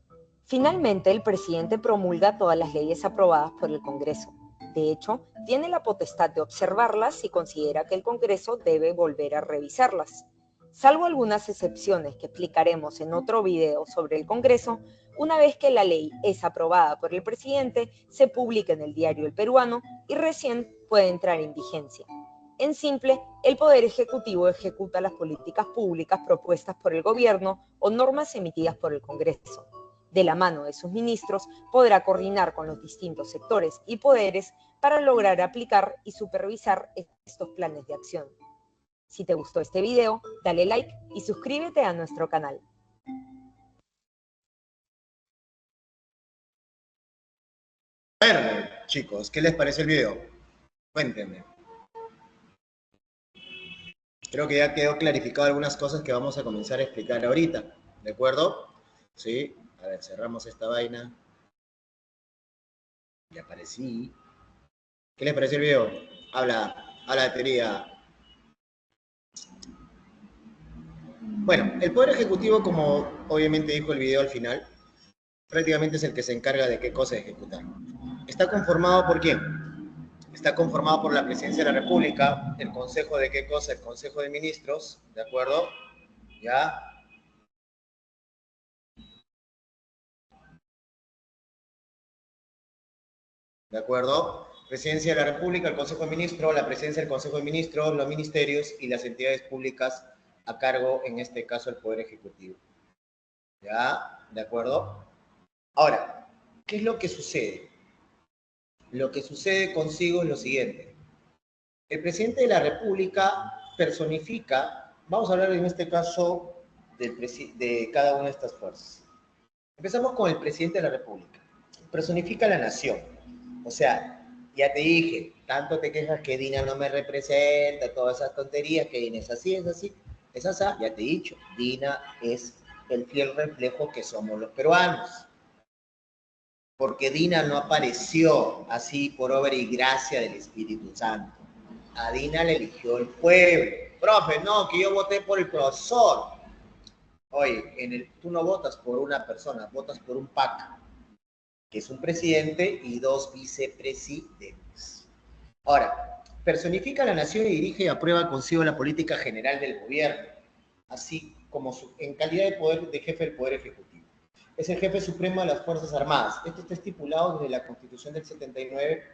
D: Finalmente, el presidente promulga todas las leyes aprobadas por el Congreso. De hecho, tiene la potestad de observarlas si considera que el Congreso debe volver a revisarlas. Salvo algunas excepciones que explicaremos en otro video sobre el Congreso, una vez que la ley es aprobada por el presidente, se publica en el diario El Peruano y recién puede entrar en vigencia. En simple, el Poder Ejecutivo ejecuta las políticas públicas propuestas por el gobierno o normas emitidas por el Congreso. De la mano de sus ministros, podrá coordinar con los distintos sectores y poderes para lograr aplicar y supervisar estos planes de acción. Si te gustó este video, dale like y suscríbete a nuestro canal.
A: A ver, chicos, ¿qué les parece el video? Cuéntenme. Creo que ya quedó clarificado algunas cosas que vamos a comenzar a explicar ahorita, ¿de acuerdo? Sí. A ver, cerramos esta vaina. Ya aparecí. ¿Qué les pareció el video? Habla de teoría. Bueno, el Poder Ejecutivo, como obviamente dijo el video al final, prácticamente es el que se encarga de qué cosa ejecutar. ¿Está conformado por quién? Está conformado por la Presidencia de la República, el Consejo de qué cosa, el Consejo de Ministros, ¿de acuerdo? Ya. ¿De acuerdo? Presidencia de la República, el Consejo de Ministros, la Presidencia del Consejo de Ministros, los ministerios y las entidades públicas a cargo, en este caso, el Poder Ejecutivo. ¿Ya? ¿De acuerdo? Ahora, ¿qué es lo que sucede? Lo que sucede consigo es lo siguiente. El presidente de la República personifica, vamos a hablar en este caso de cada una de estas fuerzas. Empezamos con el presidente de la República. Personifica a la nación. O sea, ya te dije, tanto te quejas que Dina no me representa, todas esas tonterías, que Dina es así, es así, es así, ya te he dicho, Dina es el fiel reflejo que somos los peruanos. Porque Dina no apareció así por obra y gracia del Espíritu Santo. A Dina le eligió el pueblo. Profe, no, que yo voté por el profesor. Oye, tú no votas por una persona, votas por un PAC, que es un presidente y 2 vicepresidentes. Ahora, personifica a la nación y dirige y aprueba consigo la política general del gobierno, así como en calidad de poder de jefe del Poder Ejecutivo. Es el jefe supremo de las Fuerzas Armadas. Esto está estipulado desde la Constitución del 79,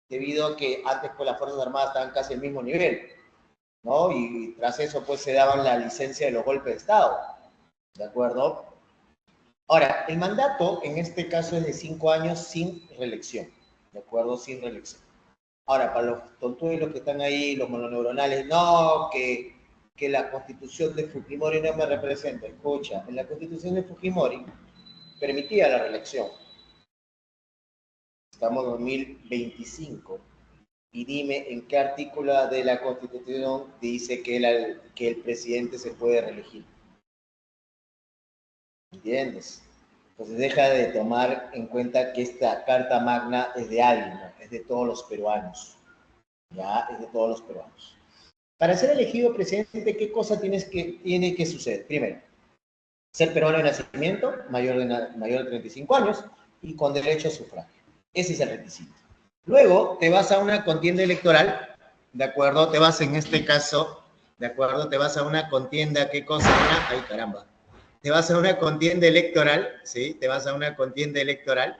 A: debido a que antes con las Fuerzas Armadas estaban casi al mismo nivel, ¿no? Y tras eso pues se daban la licencia de los golpes de Estado, ¿de acuerdo? Ahora, el mandato en este caso es de 5 años sin reelección, ¿de acuerdo? Sin reelección. Ahora, para los tontuelos que están ahí, los mononeuronales, no, que la Constitución de Fujimori no me representa. Escucha, en la Constitución de Fujimori permitía la reelección. Estamos en 2025. Y dime en qué artículo de la Constitución dice que el presidente se puede reelegir. ¿Entiendes? Entonces deja de tomar en cuenta que esta Carta Magna es de alguien, ¿no? Es de todos los peruanos. Ya, es de todos los peruanos. Para ser elegido presidente, ¿qué cosa tiene que suceder? Primero, ser peruano de nacimiento, mayor de 35 años y con derecho a sufragio. Ese es el requisito. Luego te vas a una contienda electoral, ¿de acuerdo? Te vas en este caso, ¿de acuerdo? Te vas a una contienda, ¿qué cosa? Ay, caramba. Te vas a una contienda electoral, ¿sí? Te vas a una contienda electoral,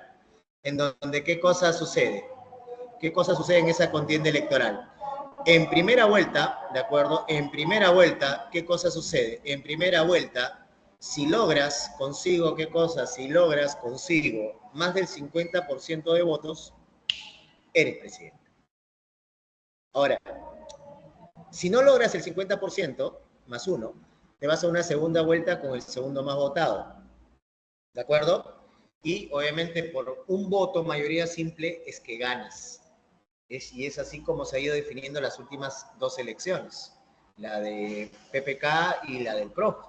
A: en donde ¿qué cosa sucede? ¿Qué cosa sucede en esa contienda electoral? En primera vuelta, ¿de acuerdo? En primera vuelta, ¿qué cosa sucede? En primera vuelta, si logras consigo, ¿qué cosa? Si logras consigo más del 50% de votos, eres presidente. Ahora, si no logras el 50% más 1, te vas a una segunda vuelta con el segundo más votado. ¿De acuerdo? Y obviamente por un voto, mayoría simple, es que ganas. Y es así como se ha ido definiendo las últimas 2 elecciones, la de PPK y la del PRO,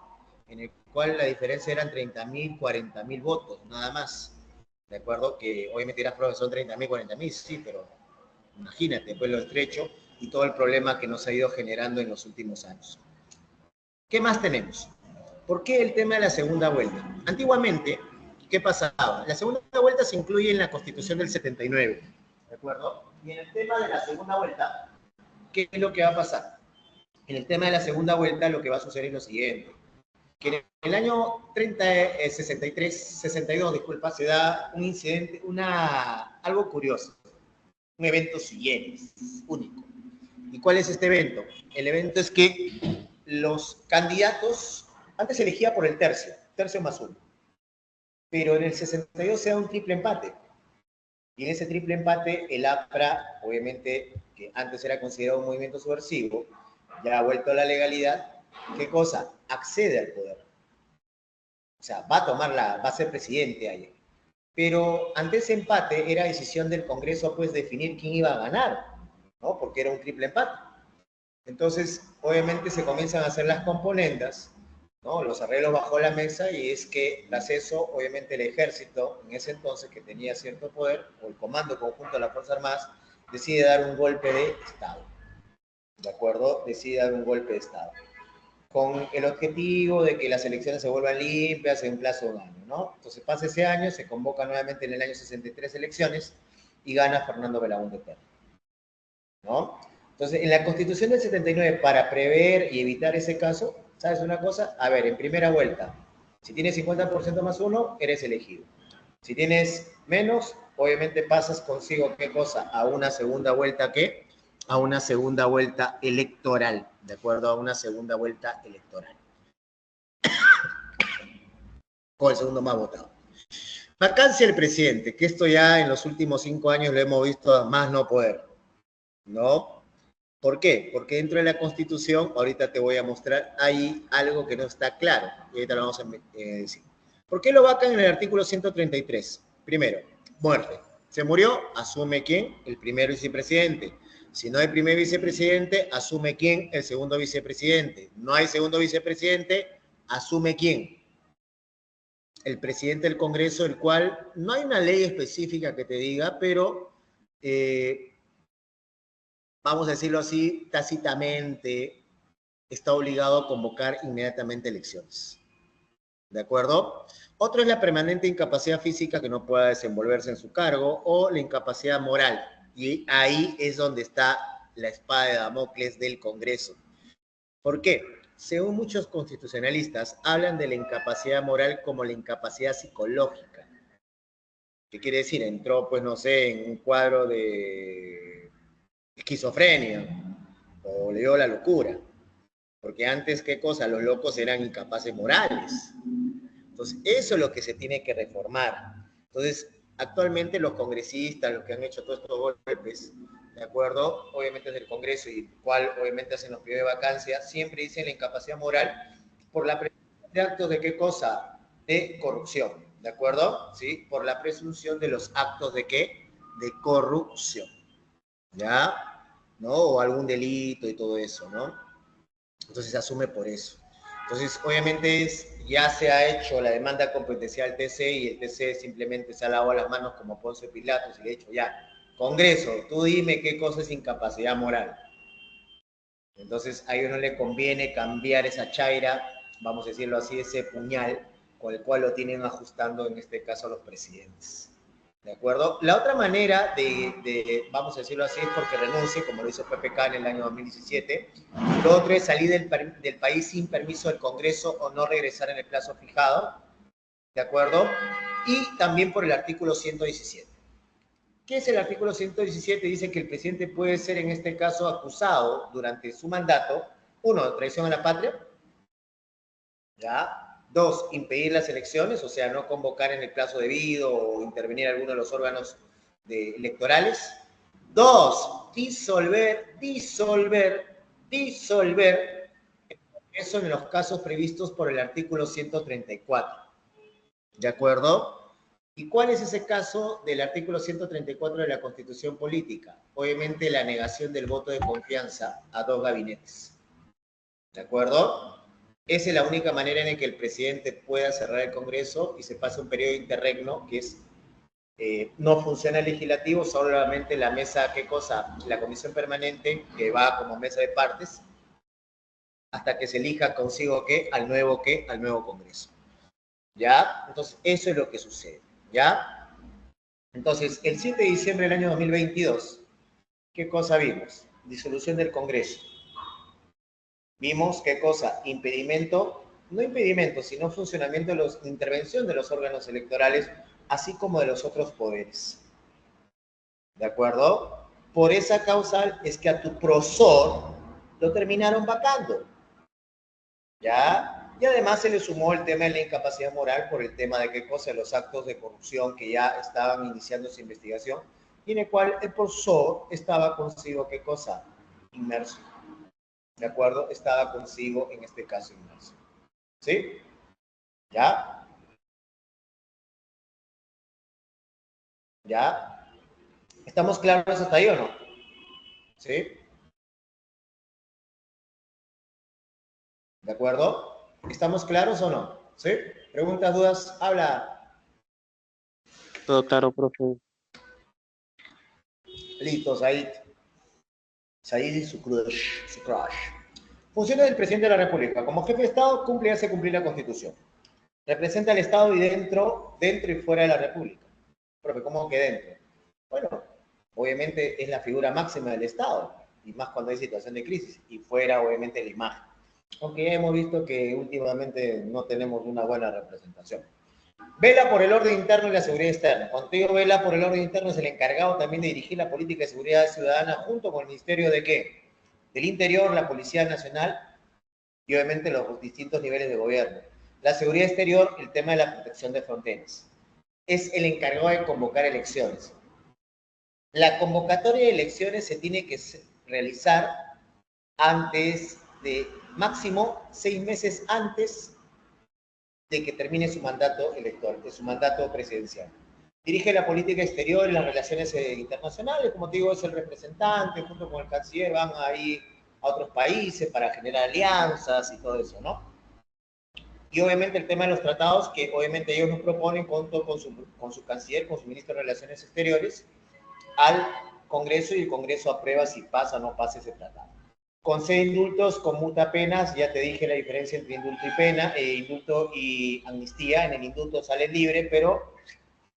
A: en el cual la diferencia eran 30.000, 40.000 votos, nada más. ¿De acuerdo? Que obviamente dirás, profe, son 30.000, 40.000, sí, pero imagínate, pues lo estrecho y todo el problema que nos ha ido generando en los últimos años. ¿Qué más tenemos? ¿Por qué el tema de la segunda vuelta? Antiguamente, ¿qué pasaba? La segunda vuelta se incluye en la Constitución del 79, ¿de acuerdo? Y en el tema de la segunda vuelta, ¿qué es lo que va a pasar? En el tema de la segunda vuelta, lo que va a suceder es lo siguiente. Que en el año 62, disculpa, se da un incidente, algo curioso. Un evento siguiente, único. ¿Y cuál es este evento? El evento es que los candidatos, antes se elegía por el tercio más 1. Pero en el 62 se da un triple empate. Y en ese triple empate, el APRA, obviamente, que antes era considerado un movimiento subversivo, ya ha vuelto a la legalidad. ¿Qué cosa? Accede al poder. O sea, va a ser presidente ayer. Pero ante ese empate era decisión del Congreso, pues, definir quién iba a ganar, ¿no? Porque era un triple empate. Entonces, obviamente, se comienzan a hacer las componendas, ¿no? Los arreglos bajo la mesa, y es que tras eso, obviamente, el ejército, en ese entonces, que tenía cierto poder, o el Comando Conjunto de las Fuerzas Armadas, decide dar un golpe de Estado. ¿De acuerdo? Decide dar un golpe de Estado. Con el objetivo de que las elecciones se vuelvan limpias en un plazo de un año, ¿no? Entonces pasa ese año, se convoca nuevamente en el año 63 elecciones y gana Fernando Belaúnde Terry, ¿no? Entonces, en la Constitución del 79, para prever y evitar ese caso, ¿sabes una cosa? A ver, en primera vuelta, si tienes 50% más 1, eres elegido. Si tienes menos, obviamente pasas consigo, ¿qué cosa? A una segunda vuelta, ¿qué? A una segunda vuelta electoral, ¿de acuerdo? A una segunda vuelta electoral. Con el segundo más votado. Vacancia del presidente, que esto ya en los últimos 5 años lo hemos visto a más no poder, ¿no? ¿Por qué? Porque dentro de la Constitución, ahorita te voy a mostrar, hay algo que no está claro, y ahorita lo vamos a decir. ¿Por qué lo vacan en el artículo 133? Primero, muerte. Se murió, asume ¿quién? El primer vicepresidente. Si no hay primer vicepresidente, asume ¿quién? El segundo vicepresidente. No hay segundo vicepresidente, asume ¿quién? el presidente del Congreso, el cual no hay una ley específica que te diga, pero vamos a decirlo así, tácitamente está obligado a convocar inmediatamente elecciones. ¿De acuerdo? Otro es la permanente incapacidad física que no pueda desenvolverse en su cargo o la incapacidad moral. Y ahí es donde está la espada de Damocles del Congreso. ¿Por qué? Según muchos constitucionalistas, hablan de la incapacidad moral como la incapacidad psicológica. ¿Qué quiere decir? Entró, pues no sé, en un cuadro de esquizofrenia o le dio la locura. Porque antes, ¿qué cosa? Los locos eran incapaces morales. Entonces, eso es lo que se tiene que reformar. Entonces, actualmente los congresistas, los que han hecho todos estos golpes, ¿de acuerdo? Obviamente es del Congreso y cual obviamente hacen los periodos de vacancia, siempre dicen la incapacidad moral por la presunción de actos de qué cosa? De corrupción, ¿de acuerdo? ¿Sí? Por la presunción de los actos de qué? De corrupción, ¿ya? ¿No? O algún delito y todo eso, ¿no? Entonces se asume por eso. Entonces, obviamente ya se ha hecho la demanda competencial al TC y el TC simplemente se ha lavado las manos como Poncio Pilatos y le ha dicho, ya, Congreso, tú dime qué cosa es incapacidad moral. Entonces, a ellos no le conviene cambiar esa chaira, vamos a decirlo así, ese puñal con el cual lo tienen ajustando en este caso los presidentes. ¿De acuerdo? La otra manera vamos a decirlo así, es porque renuncie, como lo hizo PPK en el año 2017. Lo otro es salir del país sin permiso del Congreso o no regresar en el plazo fijado. ¿De acuerdo? Y también por el artículo 117. ¿Qué es el artículo 117? Dice que el presidente puede ser en este caso acusado durante su mandato, 1, traición a la patria, ¿ya? 2, impedir las elecciones, o sea, no convocar en el plazo debido o intervenir en alguno de los órganos electorales. 2, disolver eso en los casos previstos por el artículo 134. ¿De acuerdo? ¿Y cuál es ese caso del artículo 134 de la Constitución Política? Obviamente la negación del voto de confianza a 2 gabinetes. ¿De acuerdo? Esa es la única manera en la que el presidente pueda cerrar el Congreso y se pasa un periodo de interregno, que es, no funciona el legislativo, solamente la mesa, ¿qué cosa? La comisión permanente, que va como mesa de partes, hasta que se elija consigo ¿qué? Al nuevo Congreso. ¿Ya? Entonces, eso es lo que sucede. ¿Ya? Entonces, el 7 de diciembre del año 2022, ¿qué cosa vimos? Disolución del Congreso. Vimos, ¿qué cosa? Impedimento, no impedimento, sino funcionamiento de intervención de los órganos electorales, así como de los otros poderes. ¿De acuerdo? Por esa causa es que a tu prosor lo terminaron vacando. ¿Ya? Y además se le sumó el tema de la incapacidad moral por el tema de qué cosa, los actos de corrupción que ya estaban iniciando su investigación, y en el cual el prosor estaba consigo, ¿qué cosa? Inmerso. ¿De acuerdo? Estaba consigo, en este caso, inmerso. ¿Sí? ¿Ya? ¿Ya? ¿Estamos claros hasta ahí o no? ¿Sí? ¿De acuerdo? ¿Estamos claros o no? ¿Sí? ¿Preguntas, dudas? Habla.
B: Todo claro, profe.
A: Listo, Said. Said y su crush. Funciones del presidente de la República. Como jefe de Estado, cumple y hace cumplir la Constitución. Representa al Estado y dentro y fuera de la República. Profe, ¿cómo que dentro? Bueno, obviamente es la figura máxima del Estado, y más cuando hay situación de crisis, y fuera, obviamente, la imagen. Aunque ya hemos visto que últimamente no tenemos una buena representación. Vela por el orden interno y la seguridad externa. Cuando digo vela por el orden interno, es el encargado también de dirigir la política de seguridad ciudadana junto con el Ministerio de ¿qué? Del Interior, la Policía Nacional y obviamente los distintos niveles de gobierno. La seguridad exterior, el tema de la protección de fronteras. Es el encargado de convocar elecciones. La convocatoria de elecciones se tiene que realizar antes de, máximo 6 meses antes de que termine su mandato electoral, de su mandato presidencial. Dirige la política exterior y las relaciones internacionales, como te digo, es el representante, junto con el canciller, van ahí a otros países para generar alianzas y todo eso, ¿no? Y obviamente el tema de los tratados, que obviamente ellos nos proponen junto con su canciller, con su ministro de Relaciones Exteriores, al Congreso, y el Congreso aprueba si pasa o no pasa ese tratado. Concede indultos, conmuta penas, ya te dije la diferencia entre indulto y pena, indulto y amnistía. En el indulto sale libre, pero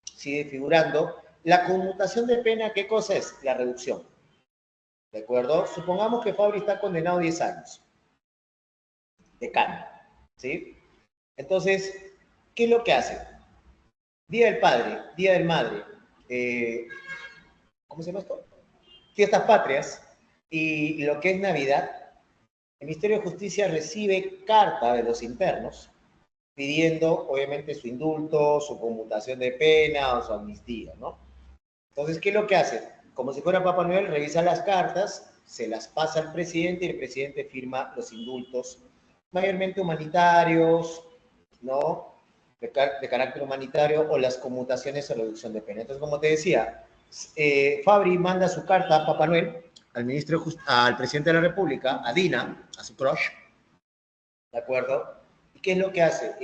A: sigue figurando. La conmutación de pena, ¿qué cosa es? La reducción. ¿De acuerdo? Supongamos que Fabri está condenado a 10 años de cana, ¿sí? Entonces, ¿qué es lo que hace? Día del Padre, Día del Madre, ¿cómo se llama esto? Fiestas patrias y lo que es Navidad, el Ministerio de Justicia recibe carta de los internos pidiendo, obviamente, su indulto, su conmutación de pena o su amnistía, ¿no? Entonces, ¿qué es lo que hace? Como si fuera Papá Noel, revisa las cartas, se las pasa al presidente y el presidente firma los indultos, mayormente humanitarios, ¿no? De carácter humanitario, o las conmutaciones o reducción de pena. Entonces, como te decía, Fabri manda su carta a Papá Noel, al presidente de la República, a Dina, a su crush, ¿de acuerdo? ¿Y qué es lo que hace?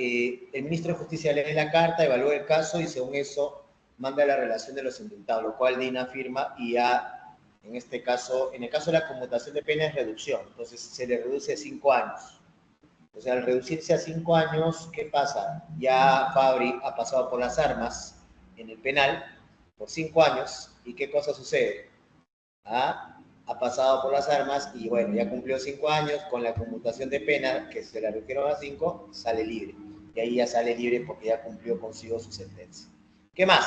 A: El ministro de Justicia lee la carta, evalúa el caso y según eso manda la relación de los indultados, lo cual Dina firma y ya, en este caso, en el caso de la conmutación de pena es reducción, entonces se le reduce a 5 años. O sea, al reducirse a 5 años, ¿qué pasa? Ya Fabri ha pasado por las armas en el penal por 5 años, ¿y qué cosa sucede? Ha pasado por las armas y bueno, ya cumplió 5 años, con la conmutación de pena, que se la redujeron a 5, sale libre. Y ahí ya sale libre porque ya cumplió consigo su sentencia. ¿Qué más?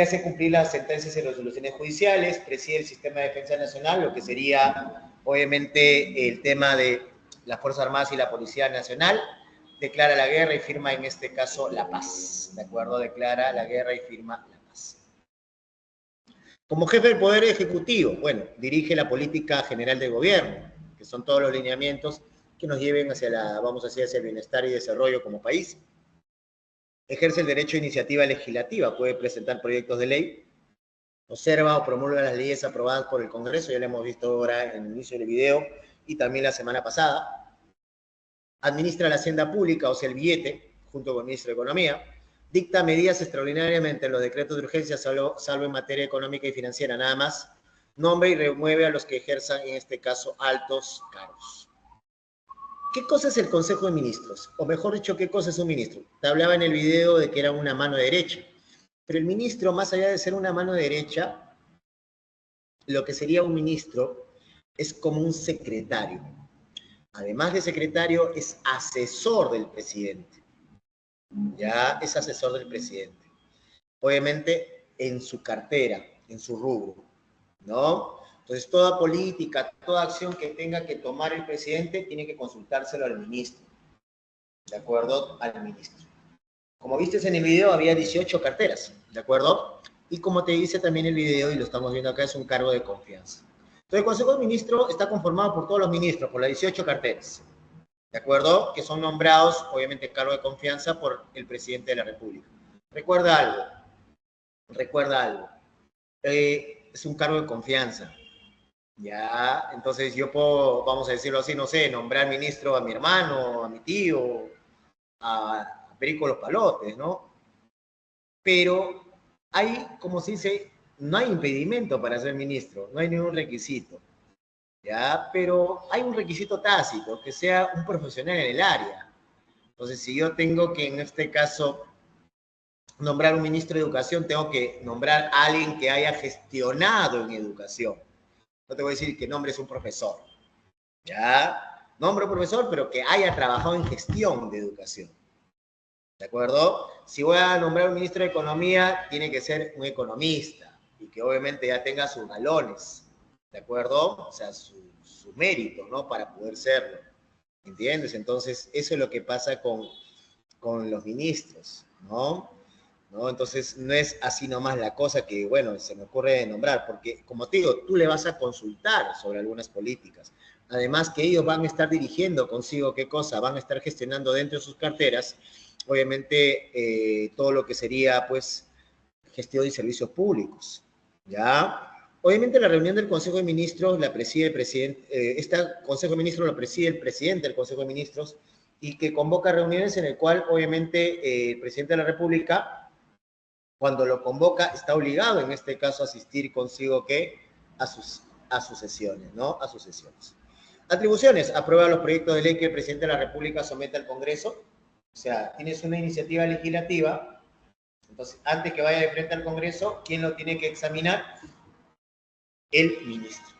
A: Hace cumplir las sentencias y resoluciones judiciales, preside el Sistema de Defensa Nacional, lo que sería, obviamente, el tema de las Fuerzas Armadas y la Policía Nacional, declara la guerra y firma, en este caso, la paz. ¿De acuerdo? Declara la guerra y firma la paz. Como jefe del Poder Ejecutivo, bueno, dirige la política general del gobierno, que son todos los lineamientos que nos lleven hacia hacia el bienestar y desarrollo como país. Ejerce el derecho de iniciativa legislativa, puede presentar proyectos de ley, observa o promulga las leyes aprobadas por el Congreso, ya lo hemos visto ahora en el inicio del video y también la semana pasada. Administra la hacienda pública, o sea, el billete, junto con el ministro de Economía. Dicta medidas extraordinariamente en los decretos de urgencia, salvo en materia económica y financiera, nada más. Nombra y remueve a los que ejerzan, en este caso, altos cargos. ¿Qué cosa es el Consejo de Ministros? O mejor dicho, ¿qué cosa es un ministro? Te hablaba en el video de que era una mano derecha. Pero el ministro, más allá de ser una mano derecha, lo que sería un ministro es como un secretario. Además de secretario, es asesor del presidente. Ya es asesor del presidente. Obviamente, en su cartera, en su rubro, ¿no? Entonces, toda política, toda acción que tenga que tomar el presidente tiene que consultárselo al ministro. ¿De acuerdo? Al ministro. Como viste en el video, había 18 carteras. ¿De acuerdo? Y como te dice también el video, y lo estamos viendo acá, es un cargo de confianza. Entonces, el Consejo de Ministros está conformado por todos los ministros, por las 18 carteras. ¿De acuerdo? Que son nombrados, obviamente, cargo de confianza por el presidente de la República. Recuerda algo. Es un cargo de confianza. Ya, entonces yo puedo, vamos a decirlo así, no sé, nombrar ministro a mi hermano, a mi tío, a Perico Los Palotes, ¿no? Pero hay, como se dice, no hay impedimento para ser ministro, no hay ningún requisito. ¿Ya? Pero hay un requisito tácito, que sea un profesional en el área. Entonces, si yo tengo que, en este caso, nombrar un ministro de Educación, tengo que nombrar a alguien que haya gestionado en educación. No te voy a decir que nombres un profesor. ¿Ya? Nombro un profesor, pero que haya trabajado en gestión de educación. ¿De acuerdo? Si voy a nombrar un ministro de Economía, tiene que ser un economista y que obviamente ya tenga sus galones. ¿De acuerdo? O sea, su mérito, ¿no? Para poder serlo. ¿Entiendes? Entonces, eso es lo que pasa con los ministros, ¿no? Entonces, no es así nomás la cosa que, bueno, se me ocurre nombrar, porque, como te digo, tú le vas a consultar sobre algunas políticas. Además que ellos van a estar dirigiendo consigo qué cosa, van a estar gestionando dentro de sus carteras, obviamente, todo lo que sería, pues, gestión y servicios públicos, ¿ya? Obviamente la reunión del Consejo de Ministros la preside el presidente, este Consejo de Ministros lo preside el presidente del Consejo de Ministros, y que convoca reuniones en el cual, obviamente, el presidente de la República, cuando lo convoca, está obligado, en este caso, a asistir consigo, ¿qué? A sus sesiones, ¿no? A sus sesiones. Atribuciones. Aprueba los proyectos de ley que el presidente de la República somete al Congreso. O sea, tienes una iniciativa legislativa, entonces, antes que vaya de frente al Congreso, ¿quién lo tiene que examinar? El ministro,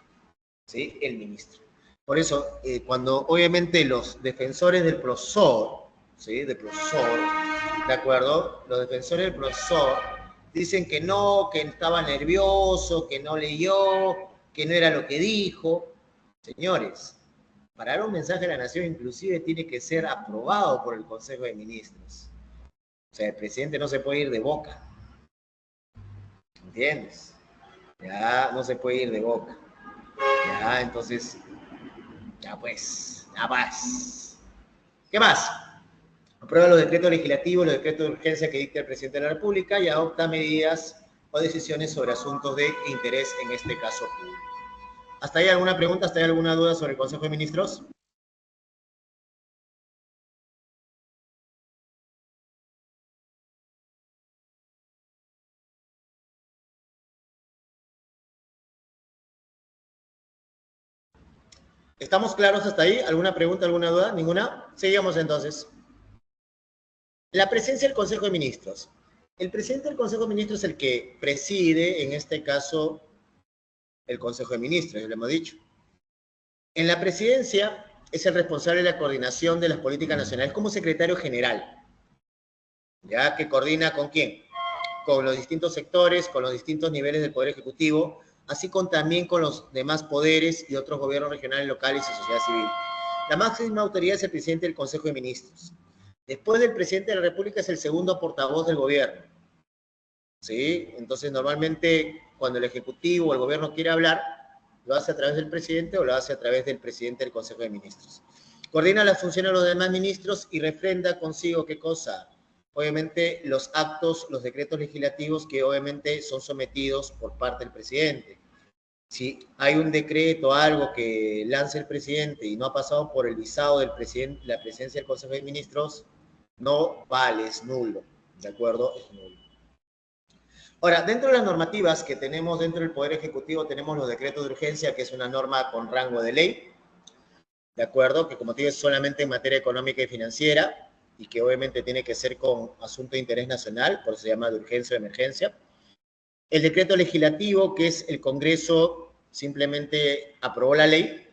A: ¿sí? El ministro. Por eso, cuando obviamente los defensores del profesor, ¿sí? Del profesor, ¿de acuerdo? Los defensores del profesor dicen que no, que estaba nervioso, que no leyó, que no era lo que dijo. Señores, para dar un mensaje a la nación inclusive tiene que ser aprobado por el Consejo de Ministros. O sea, el presidente no se puede ir de boca. ¿Entiendes? Ya no se puede ir de boca. Ya, entonces, ya pues, ya más. ¿Qué más? Aprueba los decretos legislativos, los decretos de urgencia que dicta el presidente de la República y adopta medidas o decisiones sobre asuntos de interés, en este caso público. ¿Hasta ahí alguna pregunta? ¿Hasta ahí alguna duda sobre el Consejo de Ministros? ¿Estamos claros hasta ahí? ¿Alguna pregunta, alguna duda? ¿Ninguna? Seguimos entonces. La presencia del Consejo de Ministros. El presidente del Consejo de Ministros es el que preside, en este caso, el Consejo de Ministros, ya lo hemos dicho. En la presidencia es el responsable de la coordinación de las políticas nacionales como secretario general, ya que coordina ¿con quién? Con los distintos sectores, con los distintos niveles del Poder Ejecutivo, así como también con los demás poderes y otros gobiernos regionales, locales y sociedad civil. La máxima autoridad es el presidente del Consejo de Ministros. Después del presidente de la República es el segundo portavoz del gobierno. ¿Sí? Entonces, normalmente, cuando el Ejecutivo o el gobierno quiere hablar, lo hace a través del presidente o lo hace a través del presidente del Consejo de Ministros. Coordina las funciones de los demás ministros y refrenda consigo, ¿qué cosa? Obviamente, los actos, los decretos legislativos que obviamente son sometidos por parte del presidente. Si hay un decreto, algo que lance el presidente y no ha pasado por el visado del presidente, la presidencia del Consejo de Ministros, no vale, es nulo, ¿de acuerdo? Es nulo. Ahora, dentro de las normativas que tenemos dentro del Poder Ejecutivo, tenemos los decretos de urgencia, que es una norma con rango de ley, ¿de acuerdo? Que como te digo, es solamente en materia económica y financiera, y que obviamente tiene que ser con asunto de interés nacional, por eso se llama de urgencia o emergencia. El decreto legislativo, que es el Congreso, simplemente aprobó la ley,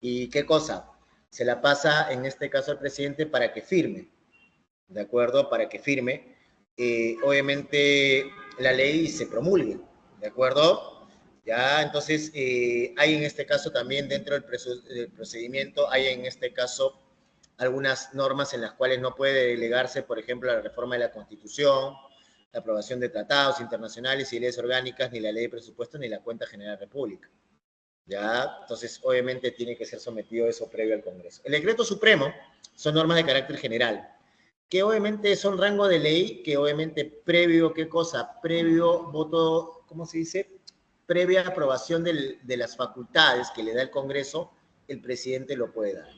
A: y ¿qué cosa? Se la pasa, en este caso, al presidente para que firme, ¿de acuerdo? Para que firme. Obviamente la ley se promulgue, ¿de acuerdo? Ya, entonces hay en este caso también dentro del procedimiento, hay en este caso algunas normas en las cuales no puede delegarse, por ejemplo, la reforma de la Constitución, la aprobación de tratados internacionales y leyes orgánicas, ni la ley de presupuesto, ni la cuenta general de la República. Ya, entonces obviamente tiene que ser sometido eso previo al Congreso. El decreto supremo son normas de carácter general, que obviamente son rango de ley, que obviamente previo, ¿qué cosa? Previo voto, ¿cómo se dice? Previa aprobación de las facultades que le da el Congreso, el presidente lo puede dar,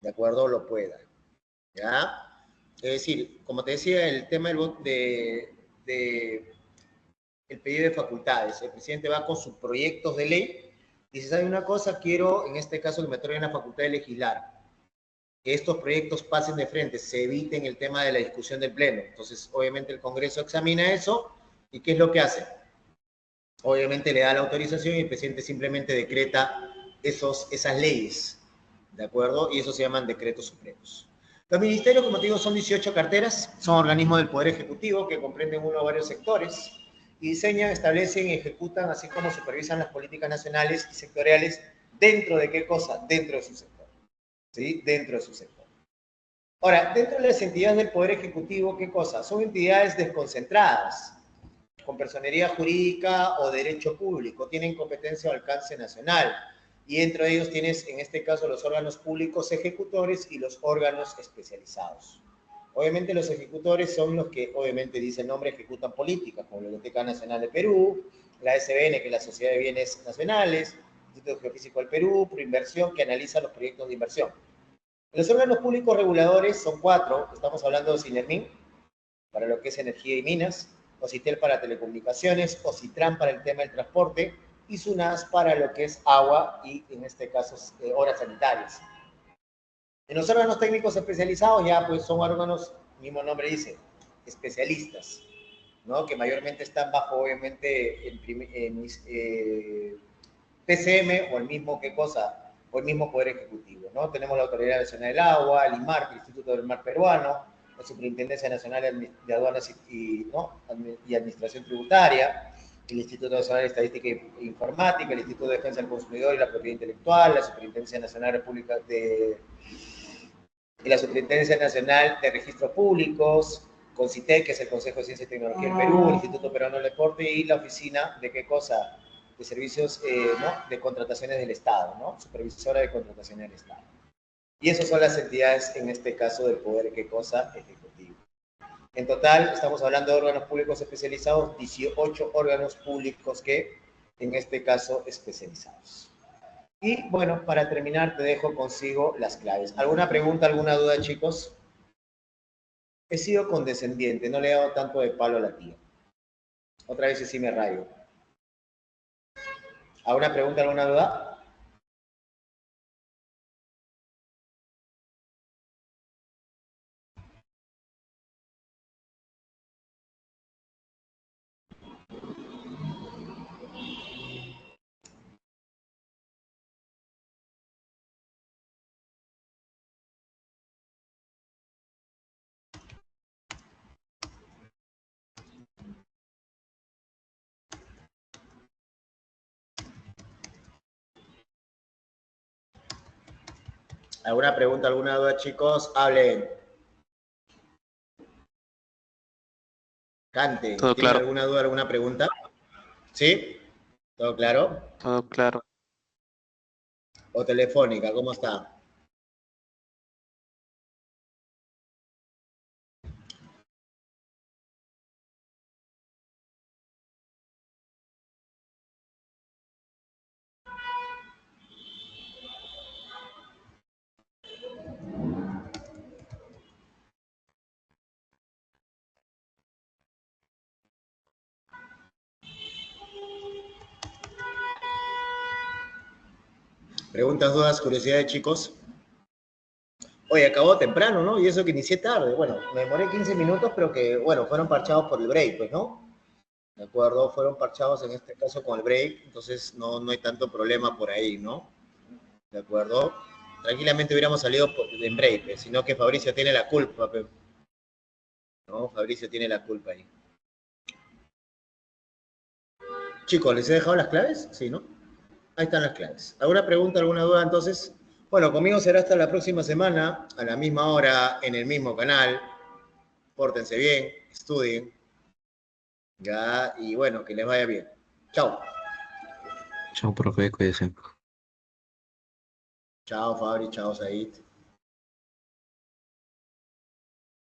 A: ¿de acuerdo? Lo puede dar, ¿ya? Es decir, como te decía, el tema el pedido de facultades, el presidente va con sus proyectos de ley, dice, ¿sabe una cosa? Quiero, en este caso, que me otorguen la facultad de legislar, que estos proyectos pasen de frente, se eviten el tema de la discusión del Pleno. Entonces, obviamente, el Congreso examina eso, ¿y qué es lo que hace? Obviamente le da la autorización y el presidente simplemente decreta esas leyes, ¿de acuerdo? Y eso se llaman decretos supremos. Los ministerios, como te digo, son 18 carteras, son organismos del Poder Ejecutivo que comprenden uno o varios sectores y diseñan, establecen y ejecutan, así como supervisan las políticas nacionales y sectoriales, ¿dentro de qué cosa? Dentro de su sector. ¿Sí? Dentro de su sector. Ahora, dentro de las entidades del Poder Ejecutivo, ¿qué cosa? Son entidades desconcentradas, con personería jurídica o derecho público, tienen competencia o alcance nacional, y dentro de ellos tienes, en este caso, los órganos públicos ejecutores y los órganos especializados. Obviamente los ejecutores son los que, obviamente, dice el nombre, ejecutan políticas, como la Biblioteca Nacional de Perú, la SBN, que es la Sociedad de Bienes Nacionales, Instituto Geofísico del Perú, Proinversión, que analiza los proyectos de inversión. Los órganos públicos reguladores son 4, estamos hablando de SINERMIN, para lo que es energía y minas, OCITEL para telecomunicaciones, OCITRAN para el tema del transporte, y SUNAS para lo que es agua y, en este caso, obras sanitarias. En los órganos técnicos especializados ya pues son órganos, mismo nombre dice, especialistas, ¿no? Que mayormente están bajo, obviamente, PCM o el mismo, ¿qué cosa? O el mismo Poder Ejecutivo, ¿no? Tenemos la Autoridad Nacional del Agua, el INMARC, el Instituto del Mar Peruano, la Superintendencia Nacional de Aduanas y Administración Tributaria, el Instituto Nacional de Estadística e Informática, el Instituto de Defensa del Consumidor y la Propiedad Intelectual, la Superintendencia Nacional y la Superintendencia Nacional de Registros Públicos, CONCITEC, que es el Consejo de Ciencia y Tecnología del Perú, el Instituto Peruano del Deporte y la Oficina de ¿qué cosa? De servicios, ¿no? De contrataciones del Estado, ¿no? Supervisora de contrataciones del Estado. Y esas son las entidades, en este caso, del Poder, ¿qué cosa? Ejecutivo. En total, estamos hablando de órganos públicos especializados, 18 órganos públicos que, en este caso, especializados. Y, bueno, para terminar, te dejo consigo las claves. ¿Alguna pregunta, alguna duda, chicos? He sido condescendiente, no le he dado tanto de palo a la tía. Otra vez sí me rayo. ¿Alguna pregunta, alguna duda? ¿Alguna pregunta, alguna duda, chicos? Hablen. Cante.
B: Todo
A: ¿Tienen
B: claro,
A: alguna duda, alguna pregunta? ¿Sí? ¿Todo claro?
B: todo claro.
A: ¿O telefónica? ¿Cómo está? Preguntas, dudas, curiosidades, chicos. Oye, acabó temprano, ¿no? Y eso que inicié tarde. Bueno, me demoré 15 minutos, pero que, bueno, fueron parchados por el break, pues, ¿no? ¿De acuerdo? Fueron parchados en este caso con el break, entonces no hay tanto problema por ahí, ¿no? ¿De acuerdo? Tranquilamente hubiéramos salido en break, pues, sino que Fabricio tiene la culpa, pues. ¿No? Fabricio tiene la culpa ahí. Chicos, ¿les he dejado las claves? Sí, ¿no? Ahí están las claves. ¿Alguna pregunta, alguna duda entonces? Bueno, conmigo será hasta la próxima semana, a la misma hora, en el mismo canal. Pórtense bien, estudien. Ya, y bueno, que les vaya bien. Chao.
E: Chao, profe, cuídese.
A: Chao, Fabri, chao, Said.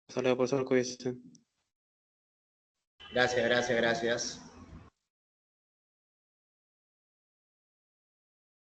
B: Saludos, profesor, cuídese.
A: Gracias, gracias, gracias.